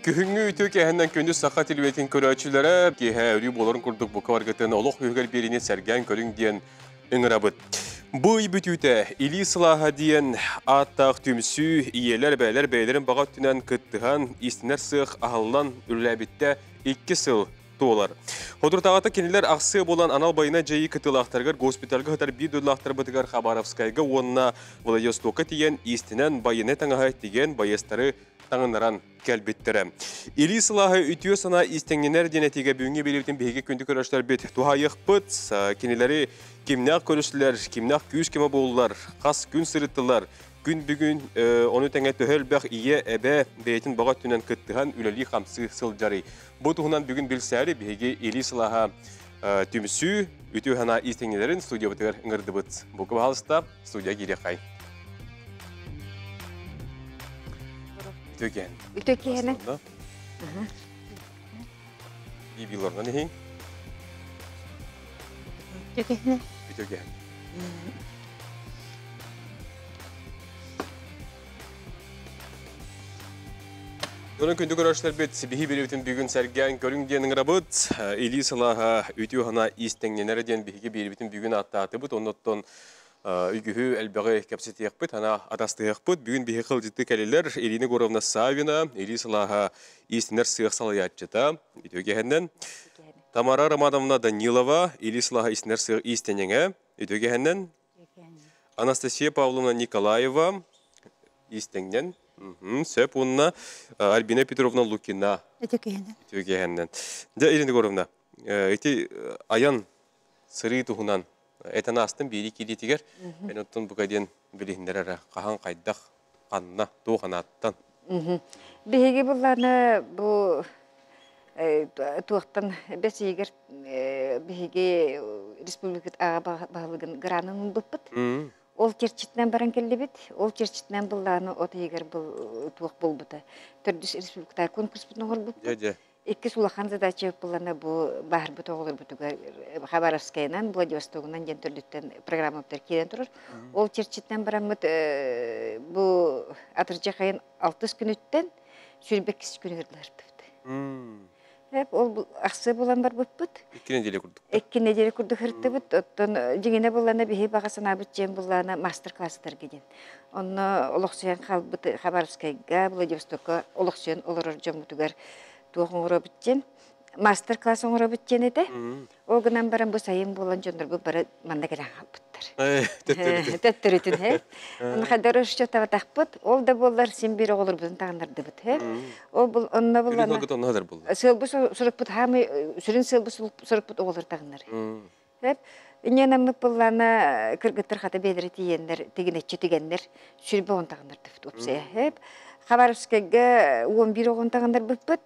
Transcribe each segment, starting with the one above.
Kühüngü ütü kehenden kündüz saqa tilbetin köröçülere kehe örü bolorun kurduk bu kavargıtın oluq hüger birini sergen körün diyen ıngırabıt. Bu bütüte ili sılaha diyen attaq tümsü iyeler beylerin bağat tünen kıttıhan istiner sığ ahıllan ürlebitte 2 sıl tuğular. Hodur tağata keniler aksı bolan anal bayına jayı kıtılaqtargar gospitalga hatar bir döllaqtar batıgar Xabarovskayga onuna Vladivostoka tiyen istinen bayına tаңaha tigen bayestары таңынаран кәлбеттірі. Или сылағы үтіо сана истеңненер денетеге бүгінге белептен бейге күнді көріштер бет. Тухайық бұт, кенелері кемнақ көріштілер, кемнақ күйіш кема болулар, қас күн сырыттылар. Күн бүгін оны тәңе төхел бәқ ие әбә бәйтін баға түнен күттіған үләлі қамсы сыл жары. Бұл тұғынан бүгін білсәрі бейге Или сылаға түмсі үтіо хана истеңненерін студия бұтығар ұңырды бұт. Бұл көбалыста студия керек қай. Ütüken. Ütüken. İyi bilorna ne hin? Ütüken. Ütüken. Onun kündü görüşler bit bihi bir bütün sergen görün diyenin rabıt ili salaha ütü hana istengenere diyen bihi bir bütün bugün attatı but ondan Ügühü elbağ kapsiti yakpıt, hana atastı yakpıt. Bugün bir hekıl ciddi keliler. Elini Gorovna Savina, Eli Salaha istiner sığ salayatçıda. Ütü gehenden. Tamara Ramadovna Danilova, Eli Salaha istiner sığ istenenge. Ütü gehenden. Anastasia Pavlovna Nikolaeva, istengen. Söp onunla Albina Petrovna Lukina. Ütü gehenden. De Elini Gorovna. Eti ayan sırı tuhunan. Etana astın biri kilitiger. Ben otun bu kadar bilindiriyor. Kahan kaydak kanna doğanattan. Bihigi bunlarını bu tuğtan besiger bihigi Respublikat ağa bağlılığın granın bıpıt. Ol çerçitten baran kelli bit. Ol çerçitten bunlarını otayiger bu tuğ bulbuta. Tördüs Respublikata konkurs butun olur bıpıt. İki sulahan zadача bulana bu bahar butu olur butuga Xabarovskaydan Vladivostok'dan jentörlükten programı Türkiye'den durur. Ol çerçitten baramıt bu atırca kayın 6 gün ütten sürübek kişi günü girdiler. Hep ol aksı bulan var bıpıt. 2 nedeli kurduk. 2 nedeli kurduk hırtı bıt. Ottan jingine bulana bihi bağasına bütçem bulana master klaslar gidin. Onu oluqsuyan kalbıt Xabarovskayga Vladivostok'a oluqsuyan olur jomutugar. Tuğun uğrabıtçen, master class uğrabıtçen ede. O günden beri bu sayın bulan jönдөр bu bari manda gelen kalbıttır. Töttürütün hep. Onu kadar hoşça tavataqpıt. Ol da bollar sen biri olur bizim tağınlardı bıt hep. Onunla bulana... Ürün olgıt onunla hadar buldu. Sılbı sırıkpıt, hamı sürün sılbı sırıkpıt olur tağınları. Hep. İnyanamı bulana kırgıttır xatı beliri tiyenler, tiginetçi tigenler, sürübü on tağınlardı. Hep. Xabarovskayga 11 oğun tağınlar bıpıt.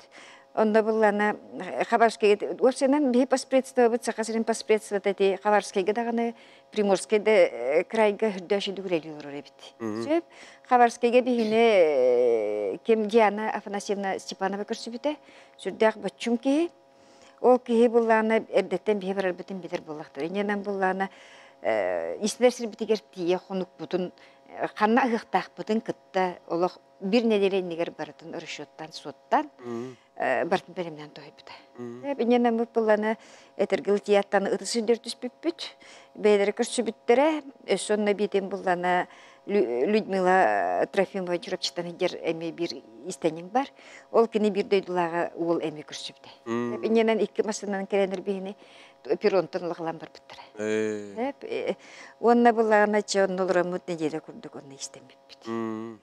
Onda bulana Xabarovskayga orsenan bihi paspredstva bıt sakasırın paspredstva teti Xabarovskayga dağını Primorskayda krayga hürdöşü dügüleliyor ebit. Söp Xabarovskayga bihine kim Diana Afanasьевна Stepanova körsübüte sürdüğü batçum ki o ki bulana erdetten bihi var bütün bilir bullaktır. İnyanan bulana İslersin bitiger tiye konuk butun kanna ıhtaq butun kıtta olaq bir nedeli niger baratın ırışottan sottan bartın berimden toybuda. Hep inyanan bulana etergil tiyattan ıtısı dörtüs büppüt beyleri körsübüttere sonra biten bulana Людмила Трофимова Чурапчытан егер эми bir istenin var. Ol kini bir döydulağa ol эми körsübde. Hep inyanan iki masından kelenir bihini perontan lağlan var bıttara. Hep onna bulağına çağın olur mut necele kurduk onu istemepbüt.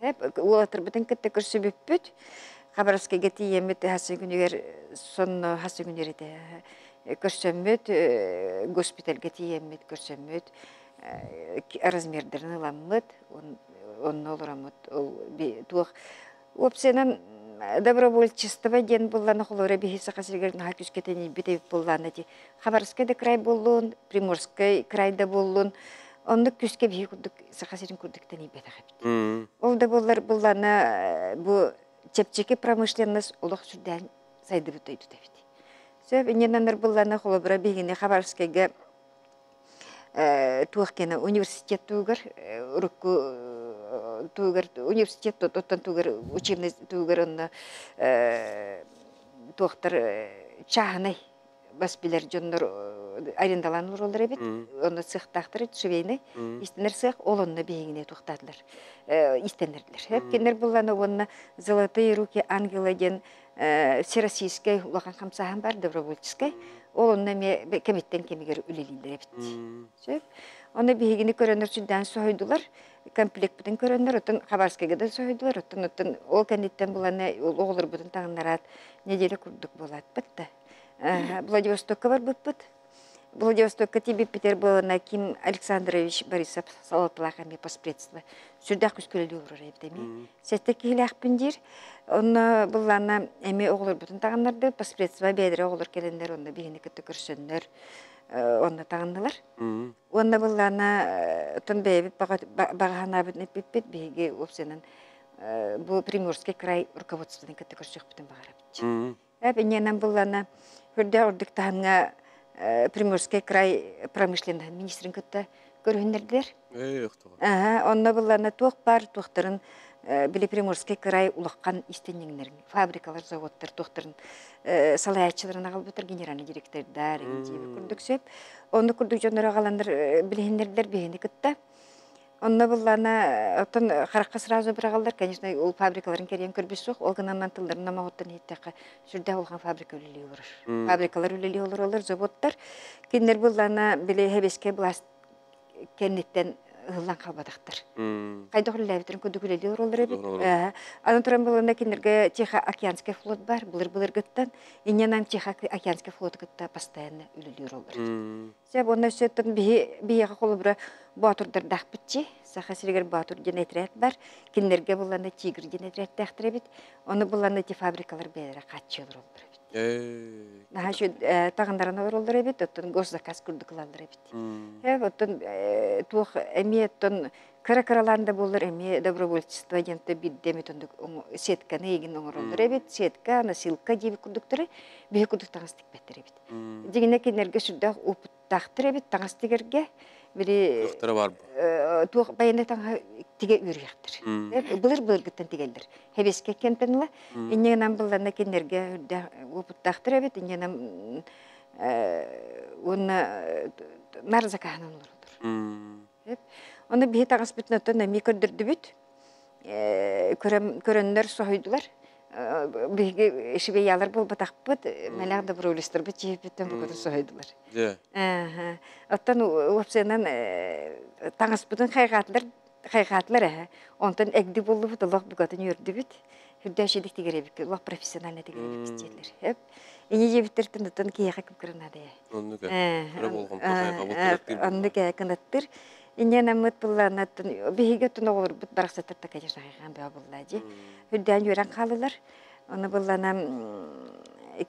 Hep o atırбытын kıtta körsübüpbüt. Xabarovskayga tiyemet hası günüger son hası günleri de körsömmüt gospitalga tiyemet körsömmüt. Размердерін ыламмыт, онны олырамыт, туық. Опсенен добровольчество ден болланы қолуыра бейсі қасыргердің хакюс кетені бітеп болланы де. Xabarovskayda край болуын, Приморскай крайда болуын, онны күске бейі күрдік, сақасырын күрдіктен ебет ағабет. Ол да болланы бұл чепчеке промышленность олық сүрден сайды бұтайды дәбет. Сөп, иненаныр болланы қолуыра бейгіне Xabarovskayga туақкена университет тугар урукку тугар университет оттан тугар учебный тугар онна доктор чаханай бас билер жоннор арендалан уролдор эбит онна цехтактыр швейный истенер цех ол онна бегине туктадылар истенерлер хеп кенер булланы онна золотые руки ангела ден всероссийский улахан хамсахан бар добровольческий ол онна ме кеметтен кемигер үлелилер эбит сөп оны бегине көрөнөр сүддан сойдулар комплект бүтін көрөндөр оттон Хабаровскайга да сойдулар оттон ол кандиттен буланы оголор бүтүн тагынарат неделе курдук болат битти Владивостокка бар быппыт Владивостокка тебе Петербургна Ким Александрович Борисов салатлахами поспредство сюда күскөлү урар эптеми сетте килах пиндир онна буллана эми оголор бүтүн тагынарды поспредство бедре оголор келендер онда бигине кетти көрсөннөр онна тагындылар онна буллана тон беби багана бит биги опсенен бу Приморский край руководстводан кетти көрсөк бүтүн багарабыт эпененен буллана хүрдө ордук таханга Приморский край промышленный министрин көттө көрүнүрлер. Онна буллана тук бар туктарын биле Приморский край улаккан истенеңнер, фабрикалар, заводтар туктарын салаячыларына калбытыр генеральный директордар күрдүк сөп. Онны күрдүк жонора каландар билендерлер бени көттө. Онна буллана отон харакка сразу бирагалдар, конечно, ул фабрикаларын керен көрбүс жок. Ол гынан тылдарын маготтан хеттеке сүрдө алган фабрика үлели урар. Фабрикалар үлели олар, заводтар. Киндер буллана биле хебеске бласт кеннеттен ылан калбадактар. Кайда гыллабытын көдүк үлели уралдар эбит. Анан туран буллана киндерге Тихоокеанский флот бар, булыр гыттан. Инненан Тихоокеанский флот гытта постоянно үлели уралдар. Себ онна сөттөн бияга колубра батурдар дахпытчы, сахасыргер батур генетрет бар, киндерге буллана тигр генетрет тахтырбит, оны буллана ти фабрикалар бедер катчылар олдыр. Нашу тагындарына олдыр бит, оттон госзаказ курдуклалдыр бит. Оттон тух эмиеттон каракараланда булдыр эми добровольчество агенты биддемитондук сетканы эгин оңоролдыр бит, сетка, носилка диби курдуктары бие курдук тагыстык беттер бит. Дигине киндерге сүрдө опыт тахтыр бит тагыстыгерге били доктора бар бу. Тух байны таңга тиге үрүяктыр. Былыр гыттан тигелдер. Хебеске кентенла инненен булларна киндерге опыт тахтыр бит, инненен онна нарзаканын урдур. Оны бие тагыс бүтнөтөн микрдүрдү бүт. Көрөннөр сойдулар. Биги ишибе ялар болбатакпыт, мелак добровольстер бит жепеттен бүгүн сойдулар. Оттан опсенен таңыс бүтүн хайгатлар онтон эгди болду лох бүгөтөн үрдү бит. Хүрдөшидик тигеребик, лох профессионалны тигеребик жерлер. Хеп. Эни жебиттерден оттон кияка кыпкырнады. Оннуга. Болгон хайга болду. Оннуга канаттыр. Инненен мыт булланатын бигетен олор бут бараксаттарда конечно хайган баа буллади. Хүрдөн жүрөн калылар. Оны булланам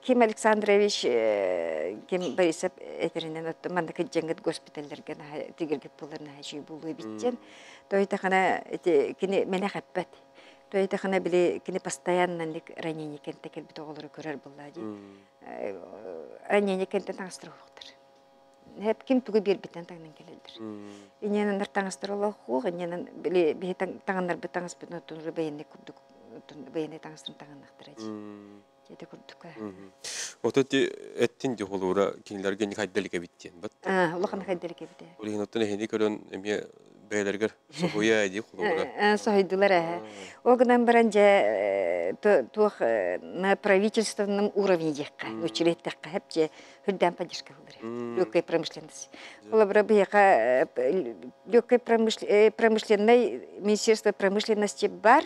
Ким Александрович Ким Борисов этеринен оттон манда кыжжангыт госпитальдерге тигерге булларына хажы булуу биттен. Тойта хана кини мене хаппат. Тойта хана биле кини постоянно ранение кенте келбит оголору көрөр буллади. Ранение кенте таңстырыктыр. Hep kim tuğu bir biten tağının gelirdir. İnyanın tağıstır ola huğu, inyanın bir tağınlar bir tağıs biten otunur beğeni kurduk, beğeni tağıstırın tağınlaktır acı. Jede kurduk. Ototu ettin de olura kinler geni haydelike bittiyen bat. Ulaqan haydelike bitti. Ulihin otuna heni körün emiye beylerger sohuya edi olura. Sohuydular. O günden birince tuğ на правительственном уровне декка, учредтекка, hepçe hüdden поддержка булдыр. Легкая промышленность. Ола бирабыяка легкая промышленная министерство промышленности бар,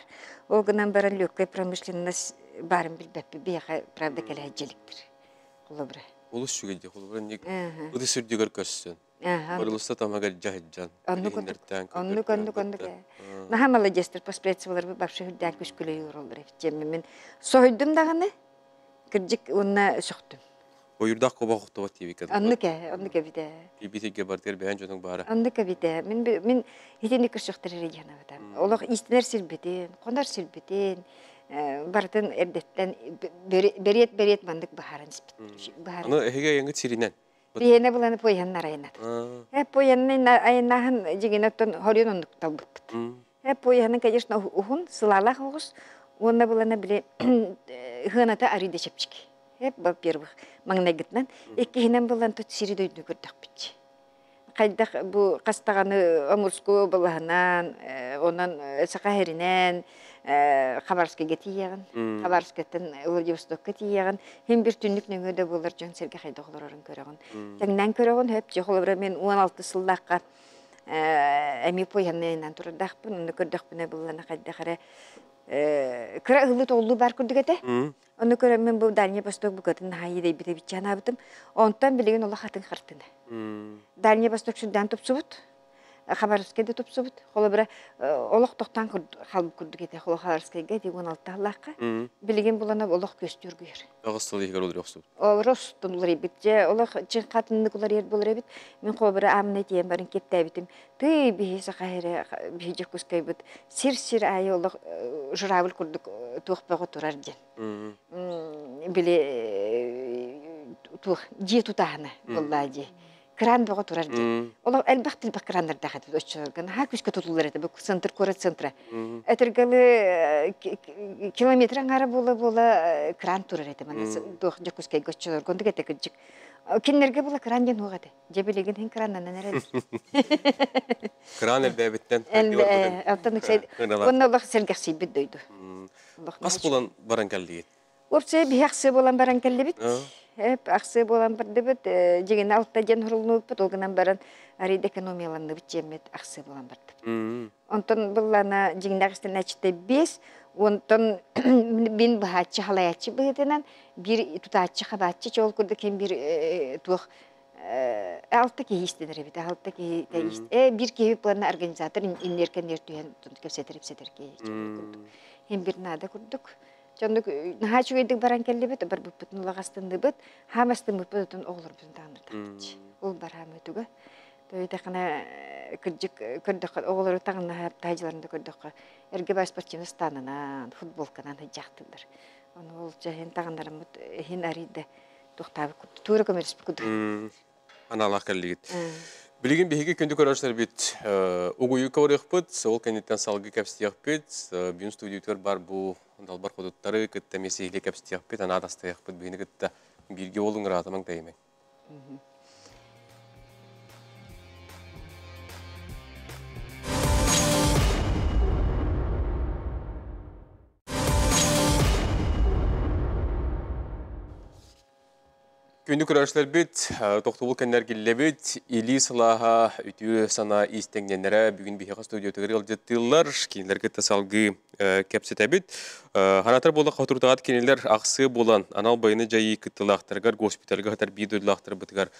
о günden баран легкая промышленность барын билбеппи, бияка правда келәҗеликтер. Ола бира. Улус шүгәде, ола бира ник уды сүрдүгөр көссөн. Барылыста тамага жаһиджан. Оннук. Наха молодецтер поспрецвалар бабшы хүддән күскүле юрылдыр. Мен сойдум даганы. Киржик онна сөктүм. Ойурдак кобакты бат тибик. Оннука биде. Бибитеге бартер бәһән жонуң бара. Оннука биде. Мен хитени көсөктөр региона батам. Олог истер силбетен, кондар силбетен, бартын эрдеттен берет мандык бахаран спит. Аны эге яңгы сиринен. Бияне буланы пояннар айнат. Пояннын айнаһын жигенеттен хориондук талбыт. Пояны, конечно, ухун, сылалах уғыз, онна булана биле хыната ариде шепчики. Во-первых, маңнай гитнан, еккехинен булан тут сири дөйді көрдік бітчі. Қайдақ бұл қастағаны Амурску балағынан, онан Сақахерінен, Хабарскайға тиегін, Хабарскайттан Владивостокқа тиегін, hem bir түнлік нөңөді болар жон серге қайда қоларын көрігін. Тәңнен көрігін, хөп жоқылыбыра мен 16 сылдаққа әмі пойғаннайынан тұрдақпын, оны көрдіқпіне бұллана қайдақары кыра ылы толлу бар күрдік әті. Оны көрі мен бұл Дальний Восток бұқатын хайыдай біте бітчан абытым, онтан білеген ола қатын қартыны. Дальний Восток сүрден тұпсыбыт, Хабаровскайда тұпсыбыт, қолы бірі олық тоқтан қалып күрдік әті, қолы Хабаровскайға де 16 аллаққа, білеген бұлана олық көстер күйір. Ағыстылы егер олар өқсіп. Ростын олар ебіт, олық жын қатынлық олар ер болар ебіт, мен қолы бірі амын әтейін барын кепті әбітім, ты бейесі қайыры, бейжек көскай бұд, сир-сир айы олық жырабыл күрдік туықпаға тұрар ден. Біле жие тұтағына болла же. Кран бұға тұрар ден. Олар әлбақтыл бақ крандар дағады өтшілерген. Ха күшкі тұтылар әді, бұл центр, көрі центра. Әтіргілі километр аңары бола кран тұрар әді. Жек көскай көтшілер, көндік әті күджік. Кенлерге бұла кран ден оғады. Жебелеген хен краннан әреді. Кран әлбә біттен. Оны олар сәргәқсей біт дөйді. Қас болан баран кәлді ет? Опсы бихақсы болан баран кәлді біт. Ақсы болан барды біт. Жеген алтта жен хұрылны өппіт. Олғынан баран арейді экономияланны біт жемет ақсы болан барды. Онтан бұллана жеген ағыстан әчітті 5. Онтан мен бұхатчы, халаятчы бұғытынан бір тұтатчы, қабатчы, чол күрді кен бір туық алты кейістенер бит, алты кейіст. Bir кейіп бұлана организатор инеркен ертуен кепсетер кейіст. Hem bir nada kurduk. Çonduk naha çügeydik baran kelli bit, bir buputun ulağastındı bit, hamastın buputun oğlur bizim tanırdık. Ol bar hamötüge. Böyüde qana kürdük, oğluru tağına hep taycılarında kürdük. Erge baş sportçını stanından, futbolkanan hıcaqtıdır. Onu olca hen tağınlarım hen arıydı. Tuğtabı kurdu. Tuğra kömeriz bir kurdu. Analaq kelli git. Білген бейге күнді көрәшілер бет ұғыйы көбірек бұд, ол кәнеттен салғы кәпстияқ бет, бүйін студиютер бар бұл далбар қодыттары күтті месейлі кәпстияқ бет, ана адастаяқ бет, бүйіні күтті бірге олың ратымаң дәймен. Күнді көрәшілер бет, тоқтыбыл кәнлер келі бет, Или сылаға үтіу сана истеңненері бүгін бейхеға студиотығыр елдеттілер, кенелер кетті салғы кәпсеті бет. Ханатар болы қаутырдағат кенелер ақсы болан, анал байыны жайы күттілақтырғар, госпитальға қатар бейдөлілақтыр бұтығар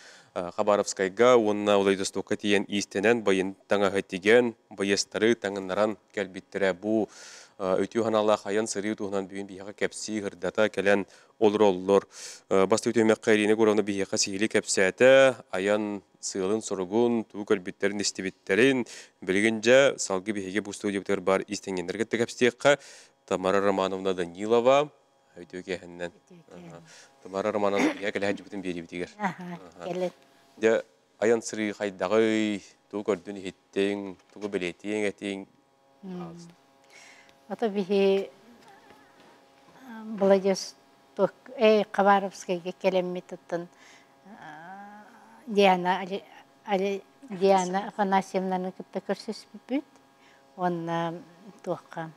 Хабаровскайға, онына олайды стоққа тиен истенен байын таңа ғаттеген, байыстары таңынаран кәлбеттірі бұл өтеу ханалла қайын сыры тұғынан бүгін бейхеға кәпсі ғырдата кәлен олыр-олыр. Басты өтемек қайрені көріні бейхеға сейілі кәпсәті, аян сығылын сұрығын, тұғы көлбеттерін естебеттерін, білгенже салғы бейхеге бұл студиятер бар истенгендер кетті кәпсетеққа Тамара Романовна Данилова, өтеу кәхіннен. Тамара Романовна бейхеға кәлі әджібітін бері бітігер. Аян сыры қайдағы, тұғы көрдің еттің, тұғы білетің, әтің. Ото бихи Владивосток, Хабаровскайга келемми туттун Диана Афанасьевнаны кытта көрсөспүт. Онна туакка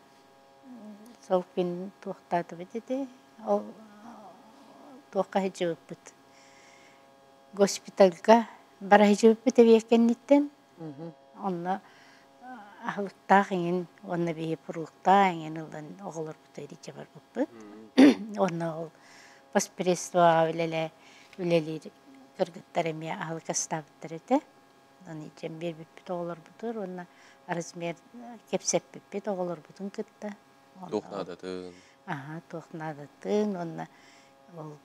сол күн туактаты битеди. Ол туакка хижиппут. Госпитальга бара хижиппут эбекенниттен. Онна Ахлыктақ еңін, онна бейі пұрлықта еңін ұлдан оғылыр бұтайды жабар бұппы. Онна ол паспирестуаға үлелер кіргіттар әме ағыл кастабыттыр еті. Оны ечен бер бүппет оғылыр бұтыр, онна размер кепсеп бүппет оғылыр бұтын күтті. Тоқнадатын. Аха, тоқнадатын, онна ол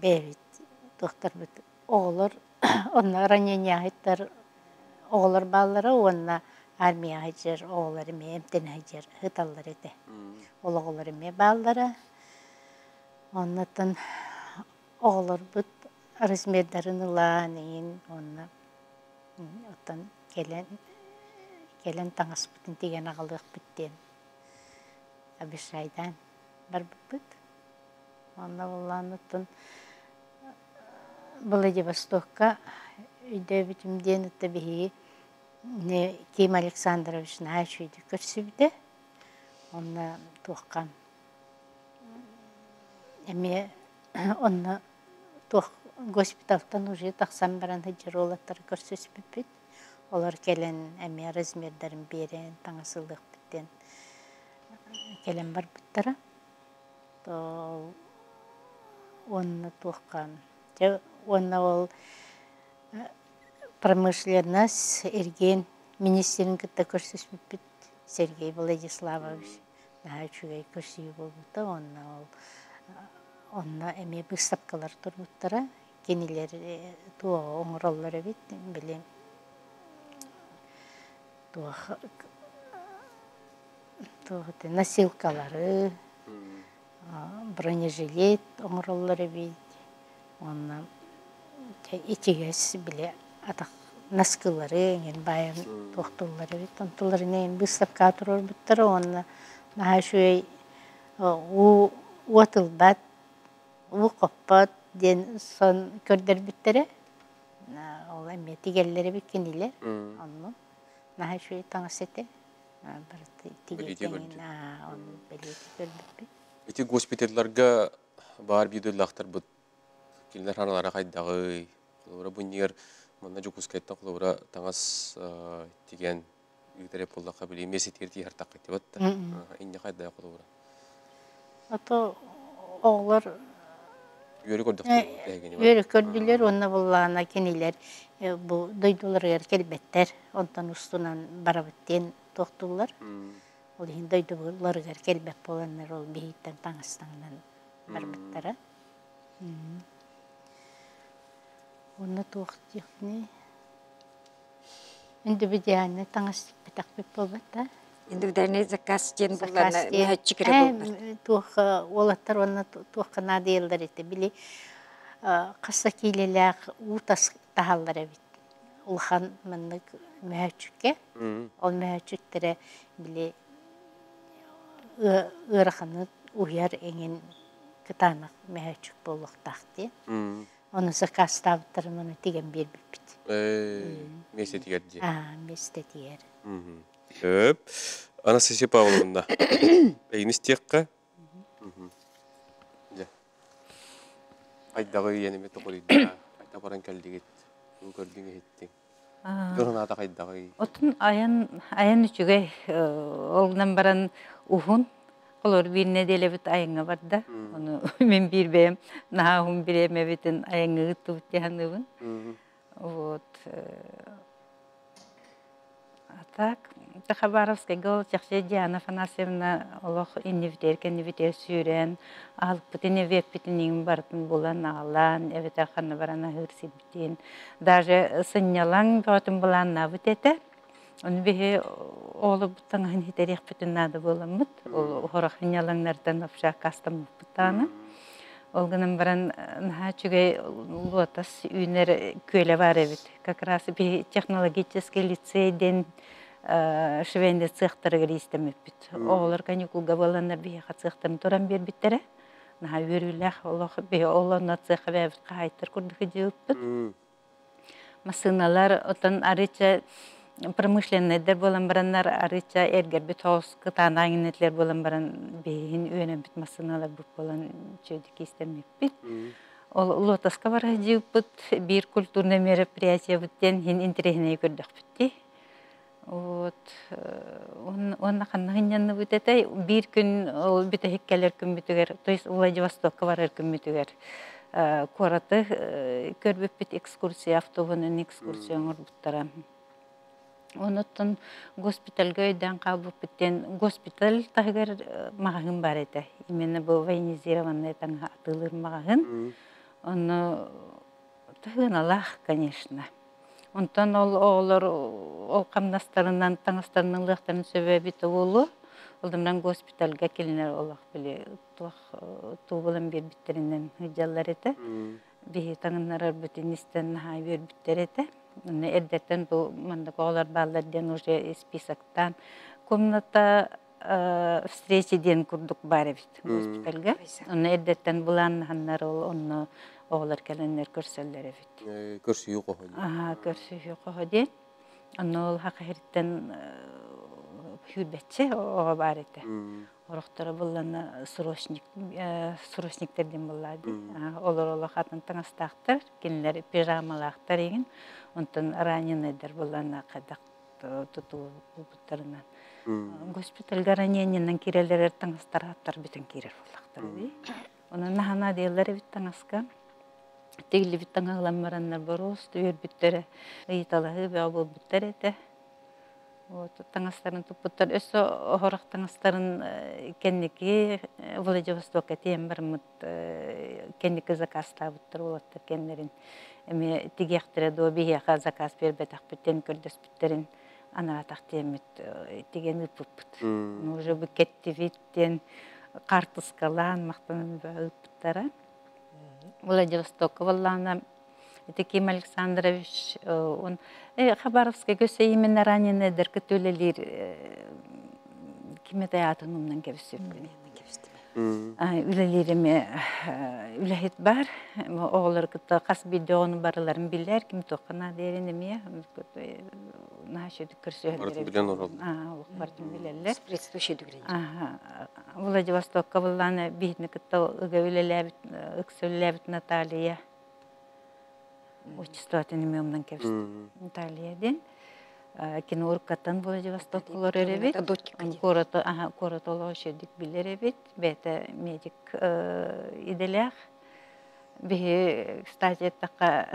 бәбет тоқтар бұт оғылыр, онна ранения ғыттар оғылыр баллары, онна армия хajır, oğulları memten hajır, hıtallar ete. Oğulları me balları. Ondan oğullar bu razmerlerini laneyin, ondan gelen келен таңас бүтін теген ағылық бүттен. Абишайдан бар бұт. Онна болланыттын Владивостокка үйде бүтімден ұтты бігі Ким Александрович Нахачуйды көрсібді. Онна туаққан. Әме онна госпиталтан уже тақсан баран хыджыр олаттары көрсөс бүппіт. Олар келен әме размердарын берен, таңасылдық бүттен келен бар бұттары. Онна туаққан. Онна ол промышленность эрген министрин кытта көрсөс бүппіт Сергей Владиславович Нахачугай көрсөй болбута. Онна әме выставкалар турбуттара, кенелер туа оңыраллары бит, білем. Туа носилкалары, бронежилет оңыраллары бит. Онна итегес біле атақ наскылары, байын тоқтулары бит. Онтуларын выставка турбуттара, онна Нахачугай уатылбат, қоппат ден сон көрдер біттері. Ол әме тигеллері біккенілер. Оны Нахачугай таңас еті. Тигелденін оны білеті көрбітпі. Эти госпитальларга бар бүйдөллақтар бұд. Келінер ханалара қайдағы. Құлауыра бұннер, мұнна жүкускайттан құлауыра таңас тиген үйдері болдаққа біле емесі терді ертақ қайты бәтті. Инне қайдағы құлауыра. Ото оғылар Үйері көрдіқ. Үйері көрділер, онна боллағына кенелер. Бұл дойдулар келбеттер. Онтан ұстынан барабыттен тоқтулар. Ол ең дойдулар келбет боланар ол бейіттен таңыстаңынан барбыттара. Онна тоқты еқіне. Үнді бідеяны таңыстық бітақ біп болбатта. Индивидуальный заказ тен буллана мехатчикре булбар. Тух олаттар онна тухка надыйлар эте били касса килелак утас тахаллар бит. Улхан мындык мехатчикке. Ол мехатчиктере били ыраханы уяр эңен кытанак мехатчик болуктакты. Оны заказ таптыр муну тиген бербит бит. Месте тигерди. Месте тигер. Өп. Анастасия Павловна. Эйнис текка. Айдағы енеме тоқылыйды. Айта баран кәлдегет. Көрдіңе еттің. Дұрын ата қайдағы. Отын аян үчіге олынан баран ұхын. Олар біріне делебіт айыңа барды. Оны мен бір бәйім. Нағым біреме бетін айыңы ғытты бұттияны бұн. Вот. Так, Хабаровская голчахсе Диана Афанасьевна Олох иннивитер сүйрен, алып бітіне век бітінен бартын болан ағалан, әветер қаны барана ғырсет бітін. Даже сыннялан батын боланна бітеті, оны бейі олы бұттан ғын хетерек бітін нады боламыд, ол хорақ сынняланнардан апша кастам бұттаны. Олғының баран наға чүгей лотас үйнер көйлі бар әбіт. Как раз бей технологический лицейден швенде цехтары істемеп бит. Олар каникулга боланар бейха цехтарын туран бер биттері. Наға өріләқ олық бей оларна цеха бәбіт қайтыр күрдігі деуіп бит. Масыналар отан арыча промышленныйдер болан бараннар арыча эргер бит хоос кытана аңынетлер болан баран бейін үйенен бит масыналар бұп болан чөйдік істемеп бит. Ол лотаска бара деуіп бит, бір культурный мероприятие біттен хин интерегіне көрдік бітті. Вот, онна қаннағын янны бүтетай, бір күн ол бүті хеккелер күн бүтігер, то есть Владивостокқа барар күн бүтігер. Кораты көрбіп бит экскурсия, автобунын экскурсия оңыр бұттара. Онуттан госпитальга өйден қалбып біттен, госпиталь тағығар мағағын бар еді. Именно бұл военизированный таңға атылыр мағағын. Оны тағын алақ, конечно. Онтан ол оғылар ол қамнастарынан, таңыстарының лықтарын сөбәбіті олу. Олдымдан госпитальга келінер олақ біле туғылын бер біттерінен ғыджалар еті. Бейі таңынларар бүтіністен ғай бер біттер еті. Эрдеттен бу мандык олар балларден уже списоктан комната встречи ден курдук бар бит госпитальга. Оны эрдеттен булан ханнар оны олар келенер көрсөллөр бит. Көрсүйү кохо. Көрсүйү кохо ден. Оны ол хакыйраттан хүрбетче ого бар эте. Орохтора булланы срочниктерден буллады. Олар хатын таңастактар, кинлер пижамалактар еген. Онтан раненедер булланы кадак туту буттарынан. Госпитальга ранениянан кирелер таңастараттар бүтүн кирер буллактар ди. Онун нахана дейлер бит таңаска. Тегли бит таңагламараннар борос үйөрбүттөр ыйталары бабыл бүттөр эте. Вот таңастарын тупуттар өсө хорак таңастарын кенники Владивостокка тем бир мут кенники заказта буттар болоттар кеннерин эми тигехтере до бияка заказ бербетак бүттен көрдөспүттерин анаратак темит тиген ыппут. Уже бу кетти виттен картыскалан мактанын ыппуттара. Владивостокка валлана Ким Александрович, он Хабаровский көсө именно раненедер көтөлелер кимиятынымнан кебисөп. Үлелериме үлехет бар, оғылар кытта қас бидеоны барыларын билер, ким тоқына деренеме, нашыды көрсөйлер. Бартын билен оралды. Бартын билерлер. Предстоящий дүгрен. Владивостокка валлана бихне кытта үлелебит, ыксөлебит Наталья. Отчестватын имемнан кебісті. Натальяден. Кино уркаттан Владивосток олар өребет. Корот олар шедік білер ебет. Бәті медик иделях. Бе, кстати, тақа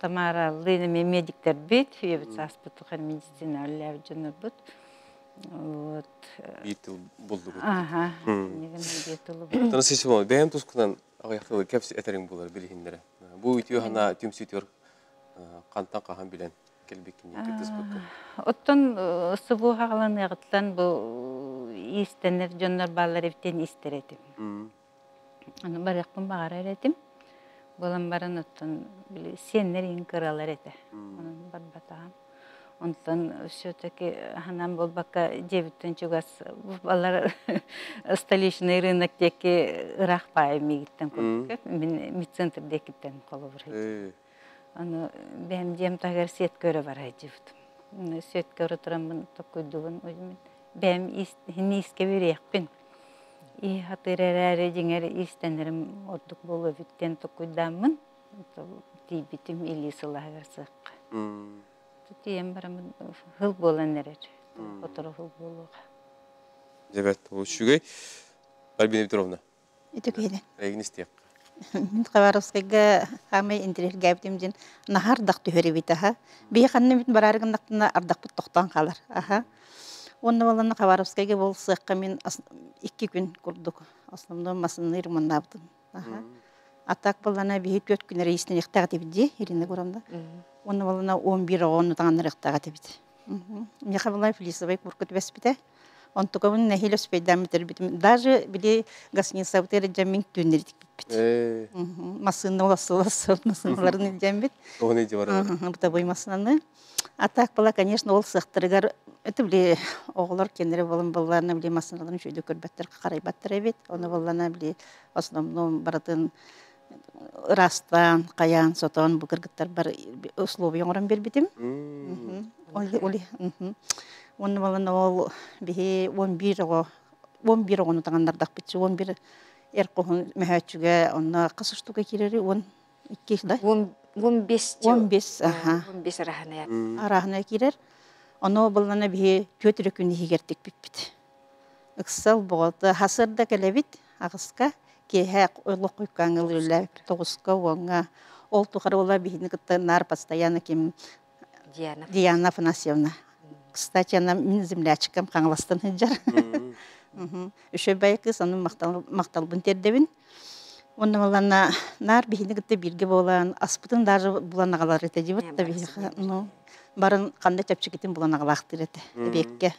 Тамара лыйнами медиктер бет. Ебет саспытуған медицина өлләбет жоныр бұд. Бейтіл болды бұд. Бейтіл бұд. Тана сесімон, бәйім тұсқынан ағаяқтылы кәпсі әтерің болар білігіндері. Бұл үйтіе ғана түмсүйтер қантан қаған білен келбеккенен кеттіз бұқты. Оттон сыбу ғалан әғытлан бұл истенер жонлар балар ептен истер етім. Барықпын бағар әретім. Болан барын оттон сенер ең қыралар еті. Бар батағам. Онтан все-таки ханам бол бака дебіттен чугас балар столичный рынок теки ырах бай мегиттен көрдік. Мен медцентр декиттен қолы бұрайды. Аны бәм дем тағар сет көрі бар айдебіт. Сет көрі тұрамын тоқойдуын өзімен. Бәм хini иске берекпен. И хатырар жеңер истенерім ордық болу биттен тоқойдамын. Тибитім илисылаға сыққа. Тием барамын хыл болан әрер. Фотора хыл болуға. Жебет, ол шүгей. Альбина Петровна. Итөкейден. Регін істейік. Мен Хабаровскайга хамай интерер гәбдемден нахар дақ түхері бит аха. Бей қанны бит барарығын дақтына ардақ бұт тоқтан қалар. Аха. Онны баланы Хабаровскайга бол сыққа мен 2 күн көрдік. Основном масыны ирманна бұдын. Аха. Атак балана бей 4 күн рейсінен иқтағы дебіде, еріне көрамда. Оны балана 11 оны таңаныр иқтағы дебіде. Меха балай Филисовай көркіт бәспіде. Он только он на хилос пейдамитер бит. Даже били гостиница бутер джамин тюнерик бит. Машина ласса машиналарын джамбит. Оған еде бар. Бутабой машинаны. А так была, конечно, ол сақтырыгар. Это били оғылар кенері болын болларына били машиналарын шүйді көрбәттер қарайбаттыр бит. Оны болларына били основном баратын растан, қаян, сотан, бұл кіргіттер бар условия орын бербетім. Оли. Оны баланы ол бихе 11 оны таңандардақ бітші, 11 әрқоғын мәхәтшіге, оны қасыштуға керері, 12 да? 15 арахана. Арахана керер. Оны баланы бихе 4 күні егертік бітпіт. Үксал бұғылды, хасырда кәлебіт, ағысқа, кейхә ойлық қойқаңыл үлі, 9-қа, 10-ға, ол тұқар ола бихені күтті нар постоянно кем Диана Афанасьевна. Кстати, она землячкам қаңластан хеджар. Үші бай қыз, оның мақталбын тердебін. Оны балана нар бейіні күтті бірге болан, аспытын даже бұлан ағалар еті деп өтті бейіға. Барын қандай чапчы кетін бұлан ағалақтыр еті, бекке.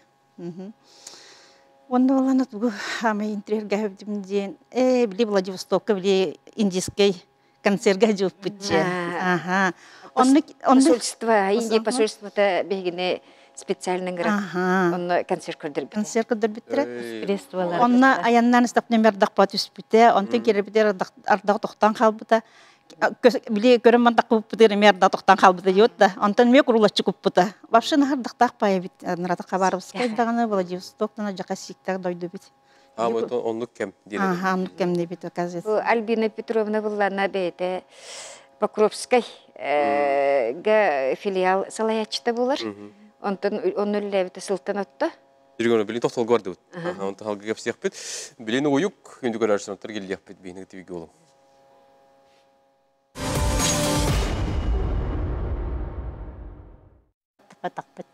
Оны балана тұғы хамай интерьер гәбдімден, біле Владивостокқа, біле индийский концертға жауып бүтчі. посольство, Индия посольство-то бегине специальный град. Он концерт көрдір бит. Концерт көрдір биттірі. Средстволар. Онна аяннан стап немер дақпат үспіте, онтын керебітер ардақ тоқтан қалбыта. Біле көрім мандақ көппітер мер да тоқтан қалбыта йотта. Онтын ме құрулатчы көппіта. Вообще нағардақтақ пая бит. Нарата қабарыбыз қайдағаны Владивостоктан жақа сиктар дойду бит. Вот онлық кем? Онлық кем не бит, оказывается. Альбина Петровна была на бете Покровской филиал Салаячта булар. Он үлләбіті сылтанатта. Жүргені білін тоқтал көрді бұд. Онты халғы кеп сияқ бет. Білені ойық, үнді көрі аршынаттар келі бет бейінгі тевеге олым.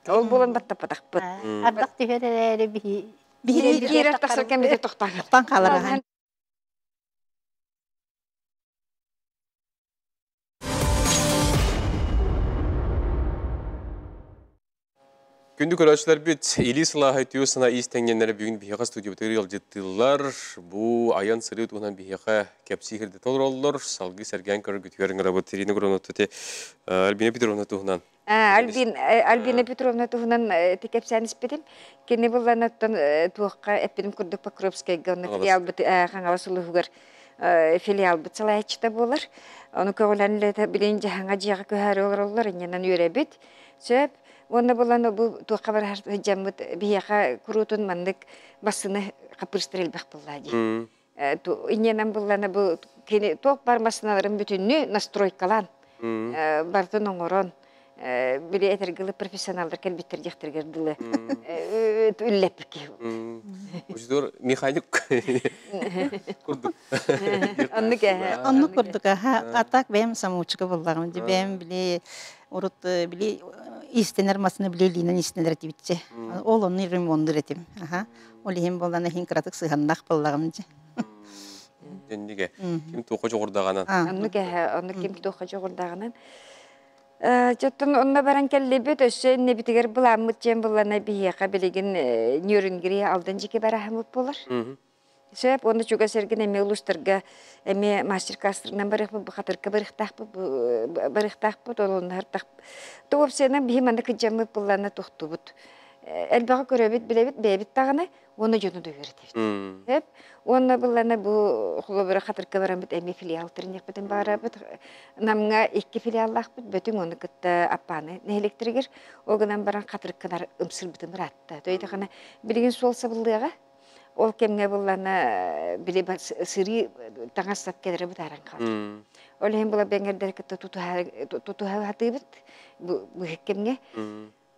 Ол болан баттапатақ бұд. Ардақ теферелері Бейір артақсыр кәмбеде тоқтаңыр. тоқтан қалыраған. Күнді көрәшілер бет, Или Сылаға түйесіна истеңгенлері бүгін бейеға студия бұтығыр жеттілер. Бұ аян сыры тұғынан бейеға кәпсихірді толыр олылар. Салғы сәрген көрі күтуерін ғырабы Терина Гроноты Альбина Петровна тұғынан. Альбина Петровна тұғынан кәпсән іспедім. Кені болан аттан туаққа әппенім күрдік Покровскайға оны филиал бұт қаңава сұлығығыр филиал бұт салайчыта болар. Оны көғыләнілі білейін жағаңа жиға көхәрі олар олар, енен үйрі бет. Сөп, оны болан бұл туаққа бар жамбыт бияға күрутын мандық басыны қапырыстыр елбәқ болады. Иненен боланы бұл тоқ бар басыналарын бүтінні настройкалан. Бартын оңырын. Біле әтергілі профессионалдар кәлбеттер жақтыргерділі. Үлләп ке. Өздер механик күрдік. Онны күрдік. Атак бәйім самуучыға болағым. Бәйім біле урут біле истенер масыны біле линен истенер әтебітсе. Ол оны ремонтыр әтем. Ол ем боланы хин кыратық сығаннақ болағым. Неге? Кем тоқы жоғырдағанан? Оны кем тоқы жоғырдағанан. Жоттun онна баран келлебет өсө не битигер буламыт жем булана бияка билеген нөрүнгири алдан жеке барахмыт болар. Сөп оны чуга серген эме улустарга эме мастер-класстарынан барык бу хатырка барыктакпы толондар так. Топ сенен биманы кыжамы булана токтубут. Элбага көрөбүт билебит бебит таганы оны жөнү дөгөрөт. Хеп оны булана бу хулубара хатырка баран бит эме филиал тирнек битен барабыт. Намга 2 филиаллах бит бүтүн оны кытта апаны электригер огынан баран хатыркалар ымсыр битен баратты. Тойдагана билген сол сабылдыга ол кемге булана биле сыри таңастап келер бит аран калды. Ол хем була бенгердер кытта туту хатыбыт бу кемге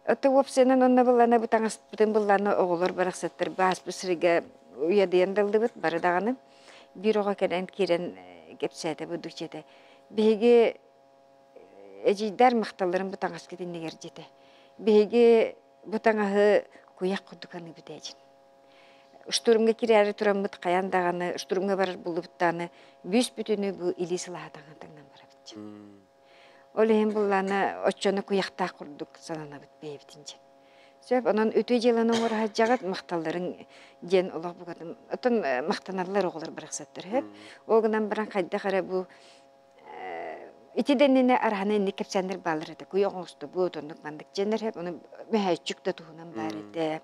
Отовсенен онна булана бу таңастын булана оголор бараксаттар бас бисриге уядыяндалды бит барадаганы бирога келен кирен кепсәте бу дучете беге эжидар макталларын бу таңас кетиннегер жете беге бу таңахы куяк кудуканы битежин штурмга кирәре турам бит каяндаганы штурмга барыр булыптаны бүс бүтүнү бу илисылаатаңан таңнан барабыт Олем булланы оччоны куяқта курдук санана бит бейбитинче. Сөп анан өтө жылын оңор жагат макталларын ден улак бугадым. Отон мактаналар оголор бараксаттыр хеп. Огунан баран кайда кара бу итиденне арханы не кепсендер балыр эте. Куйоңусту бу тонук мандык жендер хеп аны мэхачыкта туунан бар эте.